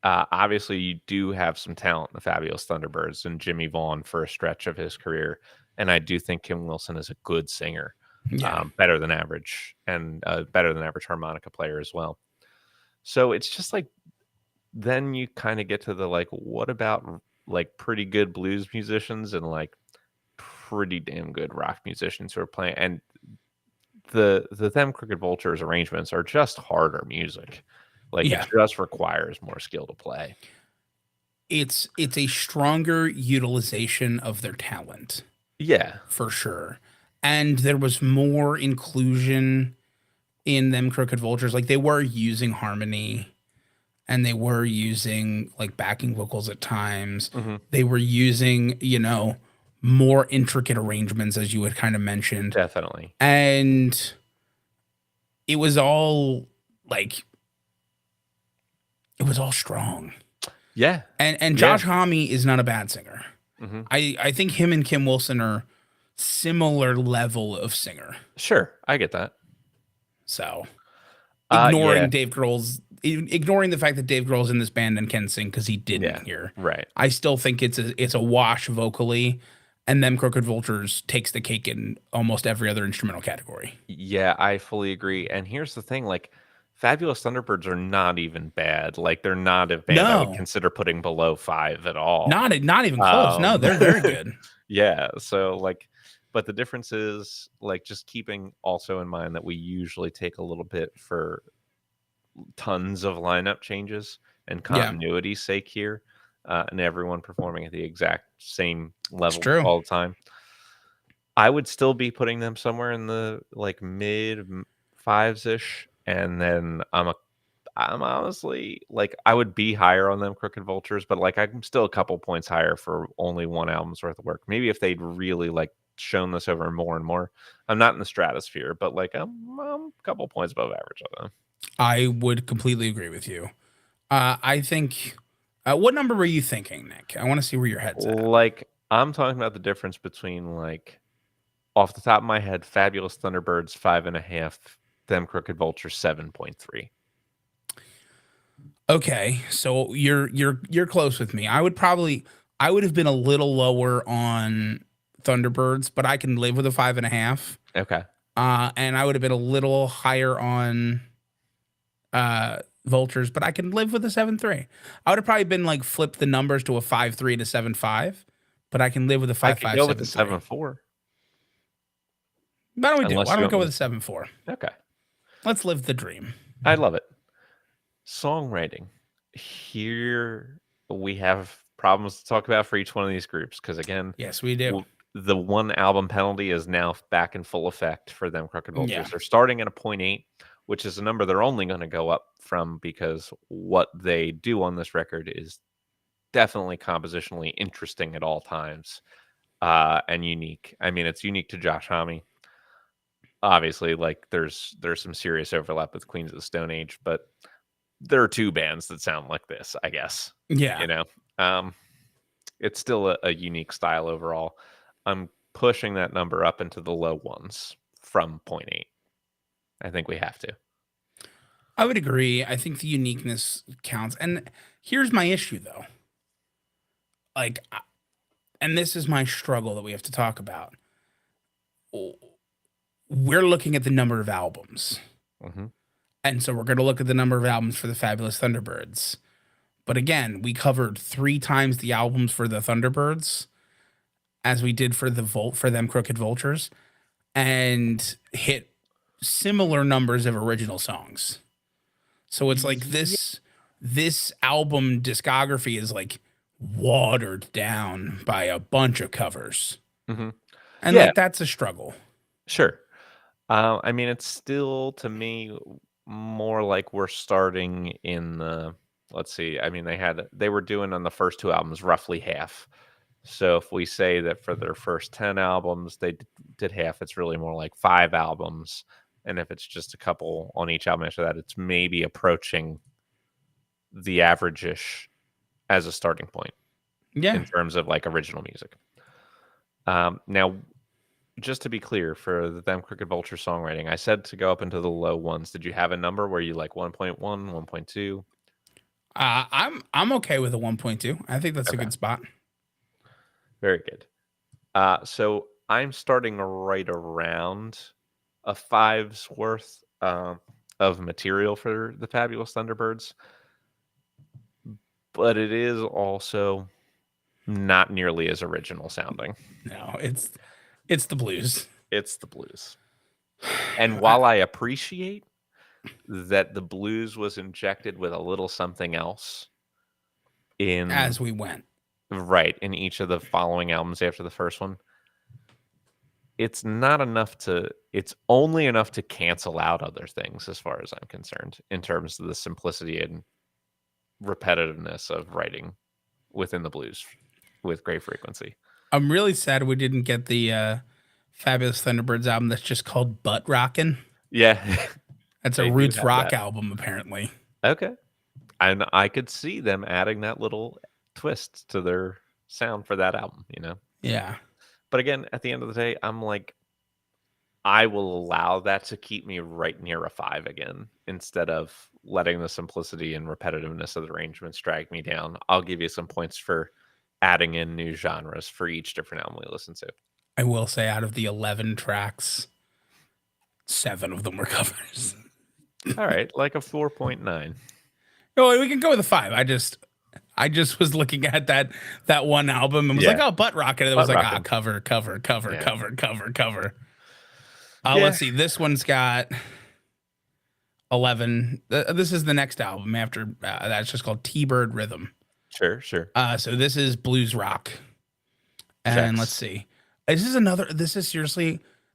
Obviously, you do have some talent in the Fabulous Thunderbirds and Jimmy Vaughn for a stretch of his career. And I do think Kim Wilson is a good singer, Yeah. better than average, and better than average harmonica player as well. So it's just like, then you kind of get to the like, what about like pretty good blues musicians and like pretty damn good rock musicians who are playing? And the them Crooked Vultures arrangements are just harder music. Like it Yeah. just requires more skill to play. It's a stronger utilization of their talent Yeah. for sure. And there was more inclusion in them Crooked Vultures. Like they were using harmony and they were using like backing vocals at times. Hmm. They were using, more intricate arrangements as you had kind of mentioned. Definitely. And it was all like it was all strong. Yeah. And Yeah. Josh Homme is not a bad singer. Hmm. I think him and Kim Wilson are similar level of singer. Sure. I get that. So Yeah. ignoring the fact that Dave Grohl's in this band and can sing because he Yeah. didn't here. Right. I still think it's a wash vocally, and them Crooked Vultures takes the cake in almost every other instrumental category. Yeah, I fully agree. And here's the thing, like Fabulous Thunderbirds are not even bad. Like they're not a band I would No, consider putting below 5 at all. not even close. No, they're very good. Yeah, so like, but the difference is like just keeping also in mind that we usually take a little bit for tons of lineup changes and Yeah, continuity's sake here, and everyone performing at the exact same it's level true. all the time. I would still be putting them somewhere in the like fives ish, and then I'm honestly like I would be higher on them Crooked Vultures, but like I'm still a couple points higher for only one album's worth of work. Maybe if they'd really like shown this over more and more. I'm not in the stratosphere, but like I'm a couple points above average on them. I would completely agree with you. I think. What number were you thinking, Nick? I want to see where your head's at. Like I'm talking about the difference between like off the top of my head, Fabulous Thunderbirds 5.5, them Crooked Vultures 7.3. Okay, so you're close with me. I would have been a little lower on Thunderbirds, but I can live with a 5.5. Okay. And I would have been a little higher on Vultures, but I can live with a 7.3. I would have probably been like flip the numbers to a 5.3 and a 7.5, but I can live with a I five could five go with the 7.3. 7.4 Why don't we do? unless Why you don't we want go me with a 7.4? to. Okay. Let's live the dream. I love it. Songwriting. Here we have problems to talk about for each one of these groups because again, Yes, we do. the one album penalty is now back in full effect for them Crooked Yeah. Vultures. They're starting at a 0.8, which is a number they're only going to go up from because what they do on this record is definitely compositionally interesting at all times, and unique. I mean, it's unique to Josh Homme. Obviously, like there's some serious overlap with Queens of the Stone Age, but there are two bands that sound like this, I guess. Yeah. You know, um, it's still a unique style overall. I'm pushing that number up into the low ones from point 0.8. I think we have to. I would agree. I think the uniqueness counts. And here's my issue though. Like, and this is my struggle that we have to talk about. We're looking at the number of albums. Hmm. And so we're going to look at the number of albums for the Fabulous Thunderbirds. But again, we covered 3 times the albums for the Thunderbirds as we did for the for them Crooked Vultures, and hit similar numbers of original songs. So it's like Yeah. this album discography is like watered down by a bunch of covers. Hmm. And Yeah, like that's a struggle. sure. I mean, it's still to me more like we're starting in the. Let's see. I mean, they were doing on the first 2 albums roughly half. So if we say that for their first 10 albums they did half, it's really more like 5 albums. And if it's just a couple on each album after that, it's maybe approaching the average-ish as a starting point Yeah. in terms of like original music. Now, just to be clear, for the Them Crooked Vulture songwriting, I said to go up into the low ones. Did you have a number where you like 1.1, 1.2? I'm okay with a 1.2. I think that's a Okay, good spot. very good. So I'm starting right around a five's worth of material for the Fabulous Thunderbirds, but it is also not nearly as original sounding. No, it's the blues. It's the blues. And while I appreciate that the blues was injected with a little something else in As we went. right in each of the following albums after the first one, it's not enough to it's only enough to cancel out other things as far as I'm concerned in terms of the simplicity and repetitiveness of writing within the blues with great frequency. I'm really sad we didn't get the Fabulous Thunderbirds album that's just called Butt Rockin'. Yeah. That's a They do roots have rock that. album, apparently. Okay. And I could see them adding that little twist to their sound for that album, you know. Yeah. But again, at the end of the day, I'm like, I will allow that to keep me right near a 5 again instead of letting the simplicity and repetitiveness of the arrangements drag me down. I'll give you some points for adding in new genres for each different album we listen to. I will say, out of the 11 tracks, 7 of them were covers. All right, like a 4.9. No, we can go with a 5. I just was looking at that one album and was Yeah. like, oh, Butt Rockin'. And it Butt was like, Rockin'. cover, cover, cover, Yeah. cover. Yeah. Let's see. This one's got 11. This is the next album after that's just called T-Bird Rhythm. Sure. So this is blues rock. And let's Checks. see.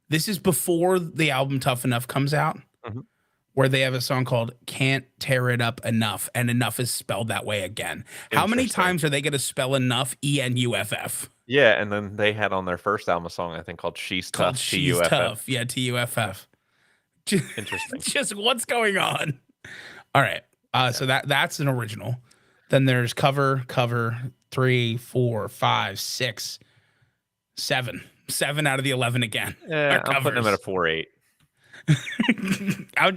This is before the album Tough Enough comes out, Mhm. where they have a song called Can't Tear It Up Enough, and enough is spelled that way again. How many Interesting. times are they going to spell enough ENUFF? Yeah, and then they had on their first album a song I think called She's Called Tough, She's TUFF. Tough. Yeah, TUFF. Interesting. Just what's going on? All right. So that's an original. Then there's cover 3, 4, 5, 6, 7. 7 out of the 11 again. Yeah, are I'm putting them at a covers. 4.8. I'll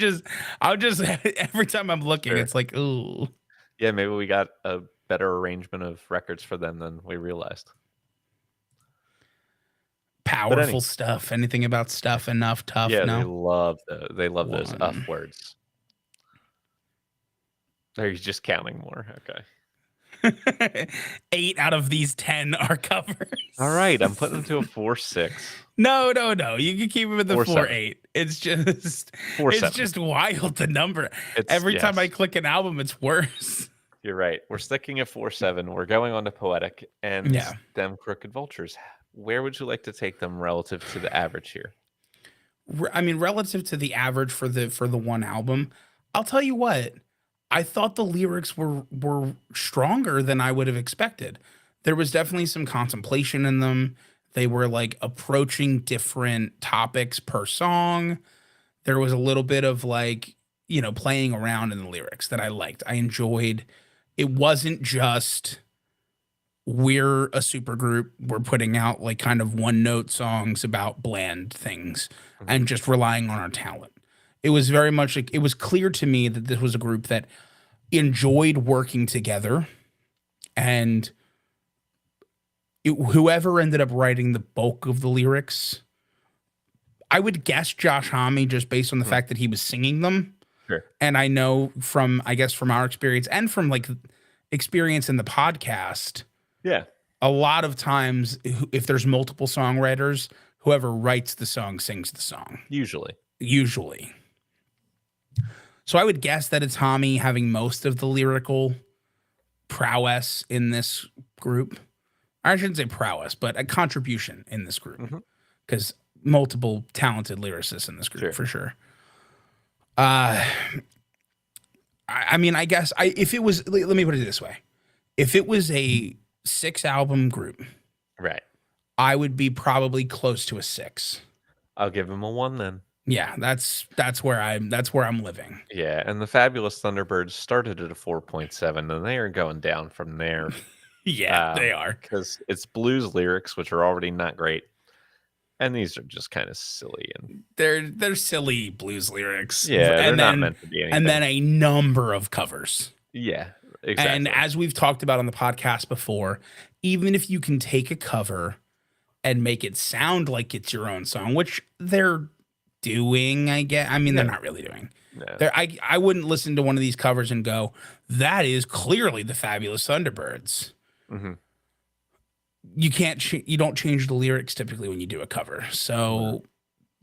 just every time I'm looking, Sure. it's like, ooh, Yeah, maybe we got a better arrangement of records for them than we realized. powerful anyway. stuff. Anything about stuff enough, tough? Yeah, No. they love those One. up words. Are you just counting more? Okay. 8 out of these 10 are covers. All right, I'm putting them to a 4.6. No. You can keep it at the 4.7. 4.8. It's just 4.7. it's just wild the number. It's Every time I yes. click an album, it's worse. You're right. We're sticking at 4.7. We're going on to Poetic and Yeah. them Crooked Vultures. Where would you like to take them relative to the average here? I mean, relative to the average for the one album, I'll tell you what. I thought the lyrics were stronger than I would have expected. There was definitely some contemplation in them. They were like approaching different topics per song. There was a little bit of like playing around in the lyrics that I liked. I enjoyed. It wasn't just we're a super group. We're putting out like kind of one note songs about bland things Mhm. and just relying on our talent. It was very much like it was clear to me that this was a group that enjoyed working together and whoever ended up writing the bulk of the lyrics, I would guess Josh Homme just based on the Mhm. fact that he was singing them. Sure. And I know from, I guess, from our experience and from like experience in the podcast, Yeah. a lot of times, if there's multiple songwriters, whoever writes the song sings the song, Usually. usually. So I would guess that it's Homme having most of the lyrical prowess in this group. I shouldn't say prowess, but a contribution in this group Hmm. because multiple talented lyricists in this group Sure. for sure. Uh, I mean, I guess if it was, let me put it this way: if it was a 6 album group, Right. I would be probably close to a 6. I'll give him a 1 then. Yeah, that's where I'm living. Yeah, and the Fabulous Thunderbirds started at a 4.7, and they are going down from there. Yeah, they are. Because it's blues lyrics, which are already not great, and these are just kind of silly and They're silly blues lyrics, yeah, they're and not then meant to be and anything. then a number of covers. Yeah, And exactly. as we've talked about on the podcast before, even if you can take a cover and make it sound like it's your own song, which they're doing, I guess. I mean, they're Yeah, not really doing. no. I wouldn't listen to one of these covers and go, that is clearly the Fabulous Thunderbirds. Hmm. You don't change the lyrics typically when you do a cover. No. So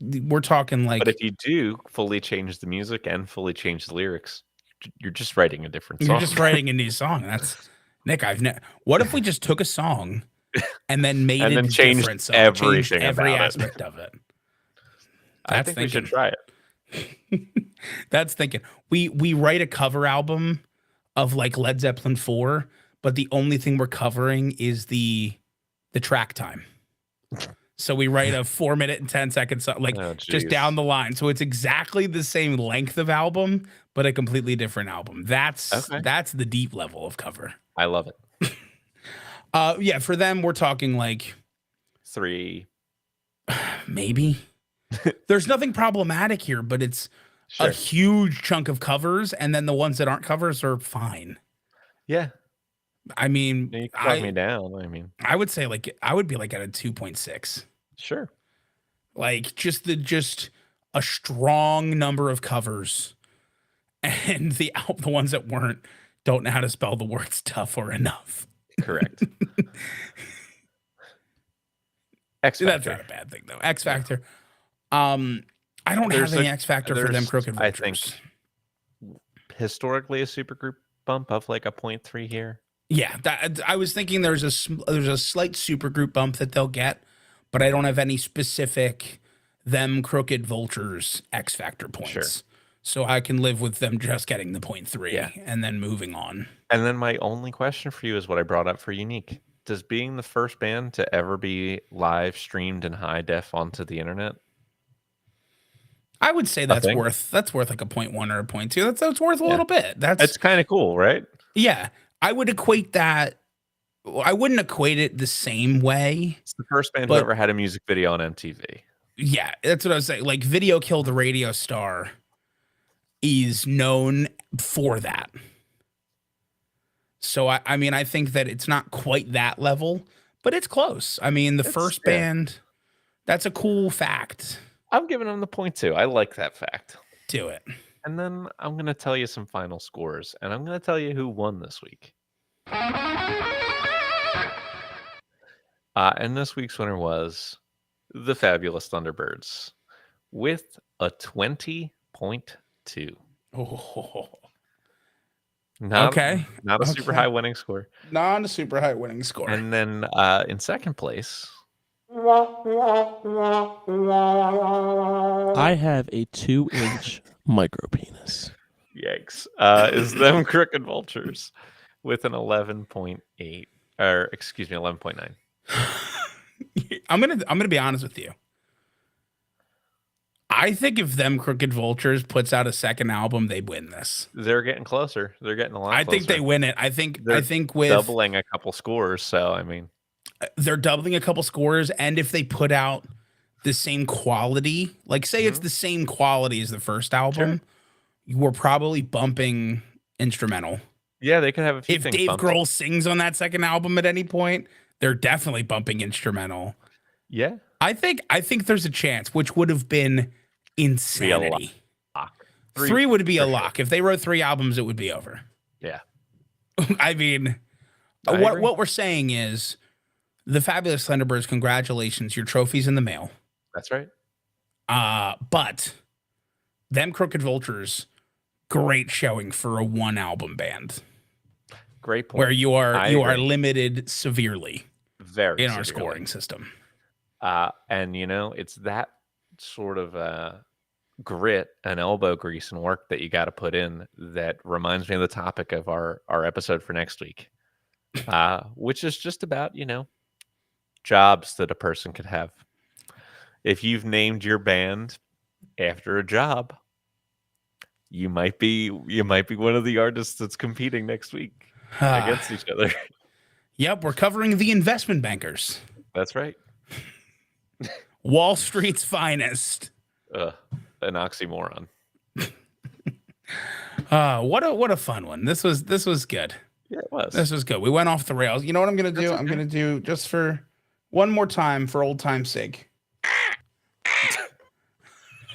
we're talking But if like you do fully change the music and fully change the lyrics, you're just writing a different you're song. just writing a new song. That's Nick. What if we just took a song and then made And it then a changed different song, changed everything every about it. aspect of it? I That's think we should thinking. try it. That's thinking. We write a cover album of like Led Zeppelin 4, but the only thing we're covering is the track time. So we write a 4 minute and 10 second song, like Oh, just down jeez. the line. So it's exactly the same length of album, but a completely different album. That's Okay. that's the deep level of cover. I love it. Yeah, for them, we're talking like 3. maybe. There's nothing problematic here, but it's a Sure. huge chunk of covers, and then the ones that aren't covers are fine. Yeah. I mean, You can talk me down. I mean, I would say like I would be like at a 2.6. sure. Like just a strong number of covers, and the ones that weren't don't know how to spell the word stuff or enough. Correct. X That's Factor. not a bad thing though. X No. Factor. I don't have any X Factor for them there's, Crooked I think, Vultures. historically a supergroup bump of like a 0.3 here. Yeah, that I was thinking there's a slight supergroup bump that they'll get, but I don't have any specific them Crooked Vultures X Factor points. Sure. So I can live with them just getting the 0.3 Yeah. and then moving on. And then my only question for you is what I brought up for Unique. Does being the first band to ever be live streamed in high def onto the internet I would say a that's thing? worth like a 0.1 or a 0.2. That's worth a Yeah. little bit. It's kind of cool, right? Yeah. I would equate that. I wouldn't equate it the same way. It's the first band who But- ever had a music video on MTV. Yeah, that's what I was saying. Like Video Killed the Radio Star is known for that. So I mean, I think that it's not quite that level, but it's close. I mean, the first yeah. band, that's a cool fact. I'm giving them the 0.2. I like that fact. Do it. And then I'm going to tell you some final scores, and I'm going to tell you who won this week. And this week's winner was the Fabulous Thunderbirds with a 20.2. Oh, Not, okay. Not a super Okay. high winning score. Not a super high winning score. And then in second place, I have a 2-inch micro penis. yikes, is them Crooked Vultures with an 11.8, or excuse me, 11.9. I'm gonna be honest with you. I think if them Crooked Vultures puts out a second album, they win this. They're getting closer. They're getting a lot I closer. think they win it. I think They're with doubling a couple scores. So I mean, they're doubling a couple scores, and if they put out the same quality, like say it's the same quality as the first album, we're probably bumping instrumental. yeah, they could have a few If things Dave bumped. Grohl sings on that second album at any point, they're definitely bumping instrumental. Yeah, I think there's a chance, which would have been insanity. lock. Three would be for a sure. lock. If they wrote 3 albums, it would be over. Yeah, I mean, I agree. what we're saying is the Fabulous Thunderbirds, congratulations, your trophy's in the mail. that's right. But them Crooked Vultures, great showing for a 1 album band Great point. where you are I you are agree. limited severely Very in our severely. scoring system. And it's that sort of grit and elbow grease and work that you got to put in that reminds me of the topic of our episode for next week, which is just about jobs that a person could have. If you've named your band after a job, you might be one of the artists that's competing next week against each other. Yep, we're covering the investment bankers, That's right. Wall Street's finest. An oxymoron. What a fun one. This was good. Yeah, it was. This was good. We went off the rails. You know what I'm gonna do? That's I'm okay. gonna do just for one more time for old time's sake.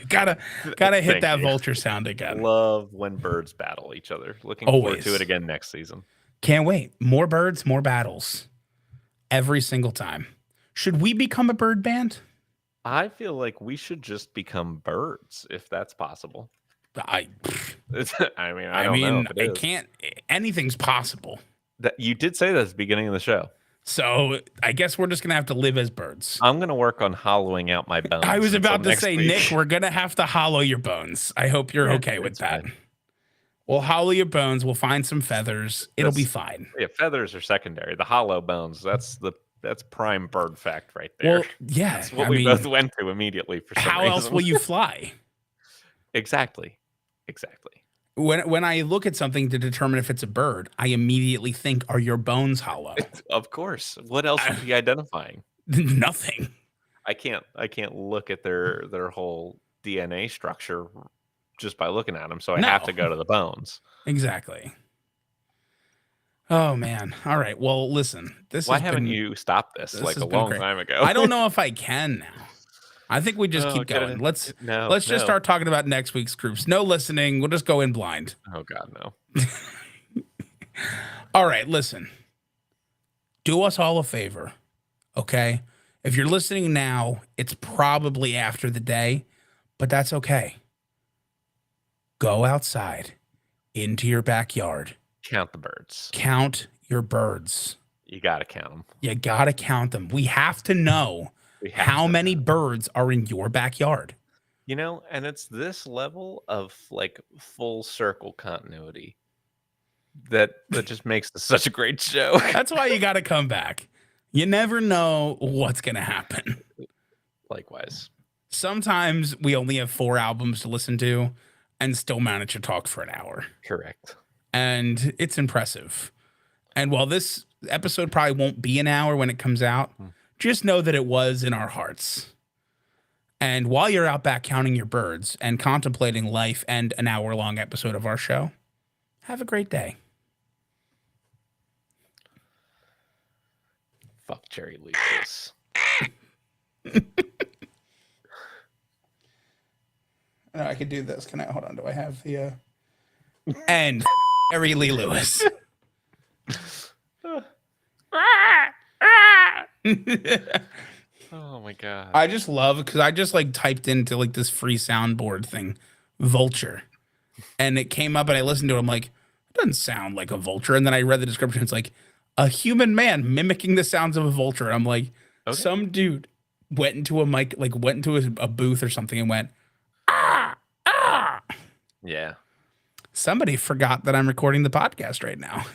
gotta hit Thank that you. vulture sound again. Love when birds battle each other. Looking forward Always. to it again next season. Can't wait. More birds, more battles. Every single time. Should we become a bird band? I feel like we should just become birds if that's possible. I I mean, I don't know if it it is. can't. Anything's possible. You did say that at the beginning of the show. So I guess we're just gonna have to live as birds. I'm gonna work on hollowing out my bones. I was until about to next say, week. Nick, we're gonna have to hollow your bones. I hope you're Yeah, okay with it's that. fine. We'll hollow your bones. We'll find some feathers. It'll be That's- fine. Yeah, feathers are secondary. The hollow bones. That's prime bird fact right there. Well, yeah. That's what I we mean, both went to immediately for some how reason. else will you fly? Exactly. When I look at something to determine if it's a bird, I immediately think, are your bones hollow? Of course. What else would be identifying? Nothing. I can't look at their whole DNA structure just by looking at them. So I have No. to go to the bones. Exactly. Oh man. All right. Well, listen. Why has haven't been- you stopped this this like has a been long great. time ago? I don't know if I can now. I think we just Oh, keep get it. going. Let's No. just start talking about next week's groups. No listening. We'll just go in blind. Oh God, no. All right, listen. Do us all a favor, okay? If you're listening now, it's probably after the day, but that's okay. Go outside into your backyard. Count the birds. Count your birds. You got to count them. You got to count them. We have to know how many birds are in your backyard. And it's this level of like full circle continuity that just makes this such a great show. That's why you got to come back. You never know what's going to happen. Likewise. Sometimes we only have 4 albums to listen to and still manage to talk for an hour. Correct. And it's impressive. And while this episode probably won't be an hour when it comes out, just know that it was in our hearts. And while you're out back counting your birds and contemplating life and an hour-long episode of our show, have a great day. Fuck Cherry Lewis. No, I could do this. Can I hold on? Do I have the and Harry Lee Lewis? Oh my God. I just love because I just like typed into like this free soundboard thing, vulture, and it came up and I listened to it. I'm like, it doesn't sound like a vulture. And then I read the description. It's like a human man mimicking the sounds of a vulture. And I'm like, Okay. some dude went into a mic, like went into a booth or something and went, ah. Yeah. Somebody forgot that I'm recording the podcast right now.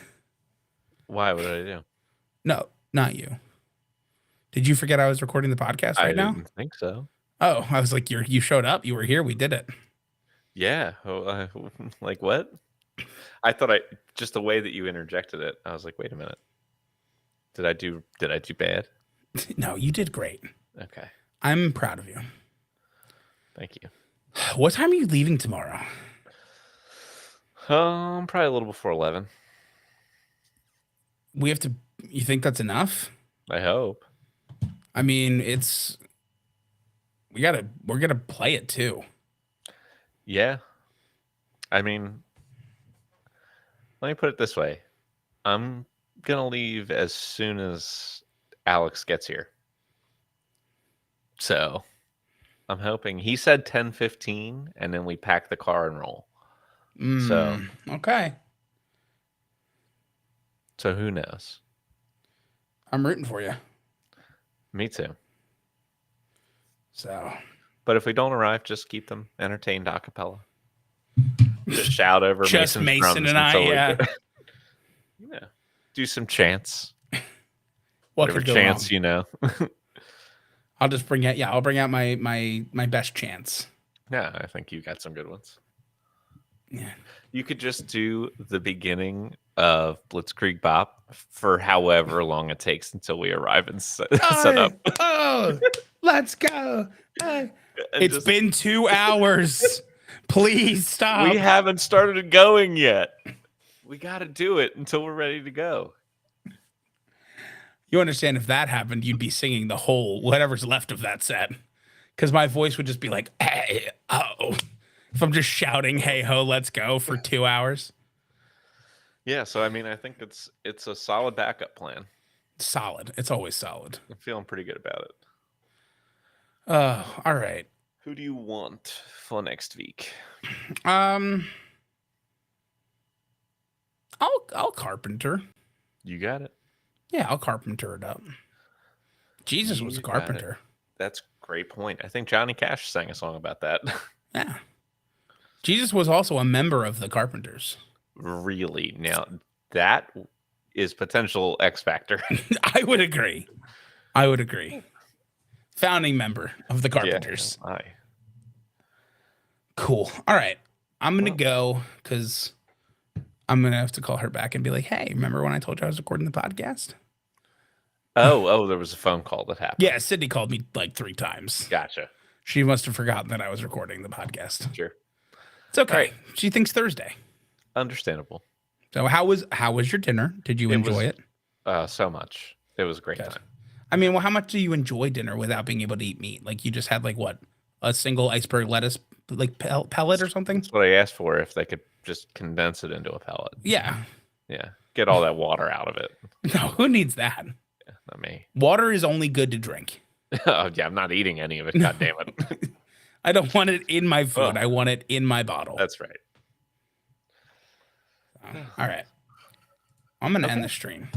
Why? What did I do? No, not you. Did you forget I was recording the podcast I right now? didn't think so. Oh, I was like, you showed up. You were here. We did it. Yeah. Oh, like what? I thought just the way that you interjected it, I was like, wait a minute. Did I do bad? No, you did great. Okay. I'm proud of you. Thank you. What time are you leaving tomorrow? Probably a little before 11. We have to. You think that's enough? I hope. I mean, we're gonna play it too. Yeah. I mean, let me put it this way. I'm gonna leave as soon as Alex gets here. So I'm hoping he said 10:15 and then we pack the car and roll. So Okay. So who knows? I'm rooting for you. Me too. So, But if we don't arrive, just keep them entertained a cappella. Just shout over just Mason's Mason drums and I, until we yeah. yeah. Do some chants. What Whatever could go chants wrong? you know. I'll just bring out. Yeah, I'll bring out my best chance. Yeah, I think you got some good ones. Yeah. You could just do the beginning of Blitzkrieg Bop for however long it takes until we arrive and set up. Oh, let's go. Hey. And It's been 2 hours. Please stop. We haven't started going yet. We got to do it until we're ready to go. You understand if that happened, you'd be singing the whole whatever's left of that set. Because my voice would just be like, hey, oh. If I'm just shouting, hey ho, let's go for 2 hours. Yeah, so I mean, I think it's a solid backup plan. Solid. It's always solid. I'm feeling pretty good about it. All right. Who do you want for next week? I'll carpenter. You got it. Yeah, I'll carpenter it up. Jesus was a You got carpenter. That's a great point. I think Johnny Cash sang a song about that. Yeah. Jesus was also a member of the Carpenters. Really? Now, that is potential X Factor. I would agree. Founding member of the Carpenters. Yeah, Cool. All right. I'm going to go because I'm going to have to call her back and be like, hey, remember when I told you I was recording the podcast? Oh, there was a phone call that happened. Yeah, Sydney called me like 3 times. Gotcha. She must have forgotten that I was recording the podcast. Sure. It's okay. Right. She thinks Thursday. Understandable. So how was your dinner? Did you enjoy it? So much. It was a great Good. time. I mean, well, how much do you enjoy dinner without being able to eat meat? Like you just had like what? A single iceberg lettuce like pellet or something? That's what I asked for, if they could just condense it into a pellet. Yeah. Yeah. Get all that water out of it. No, who needs that? Yeah, not me. Water is only good to drink. Oh, yeah, I'm not eating any of it. God damn it. I don't want it in my food. I want it in my bottle. That's right. All right. I'm going to end the stream.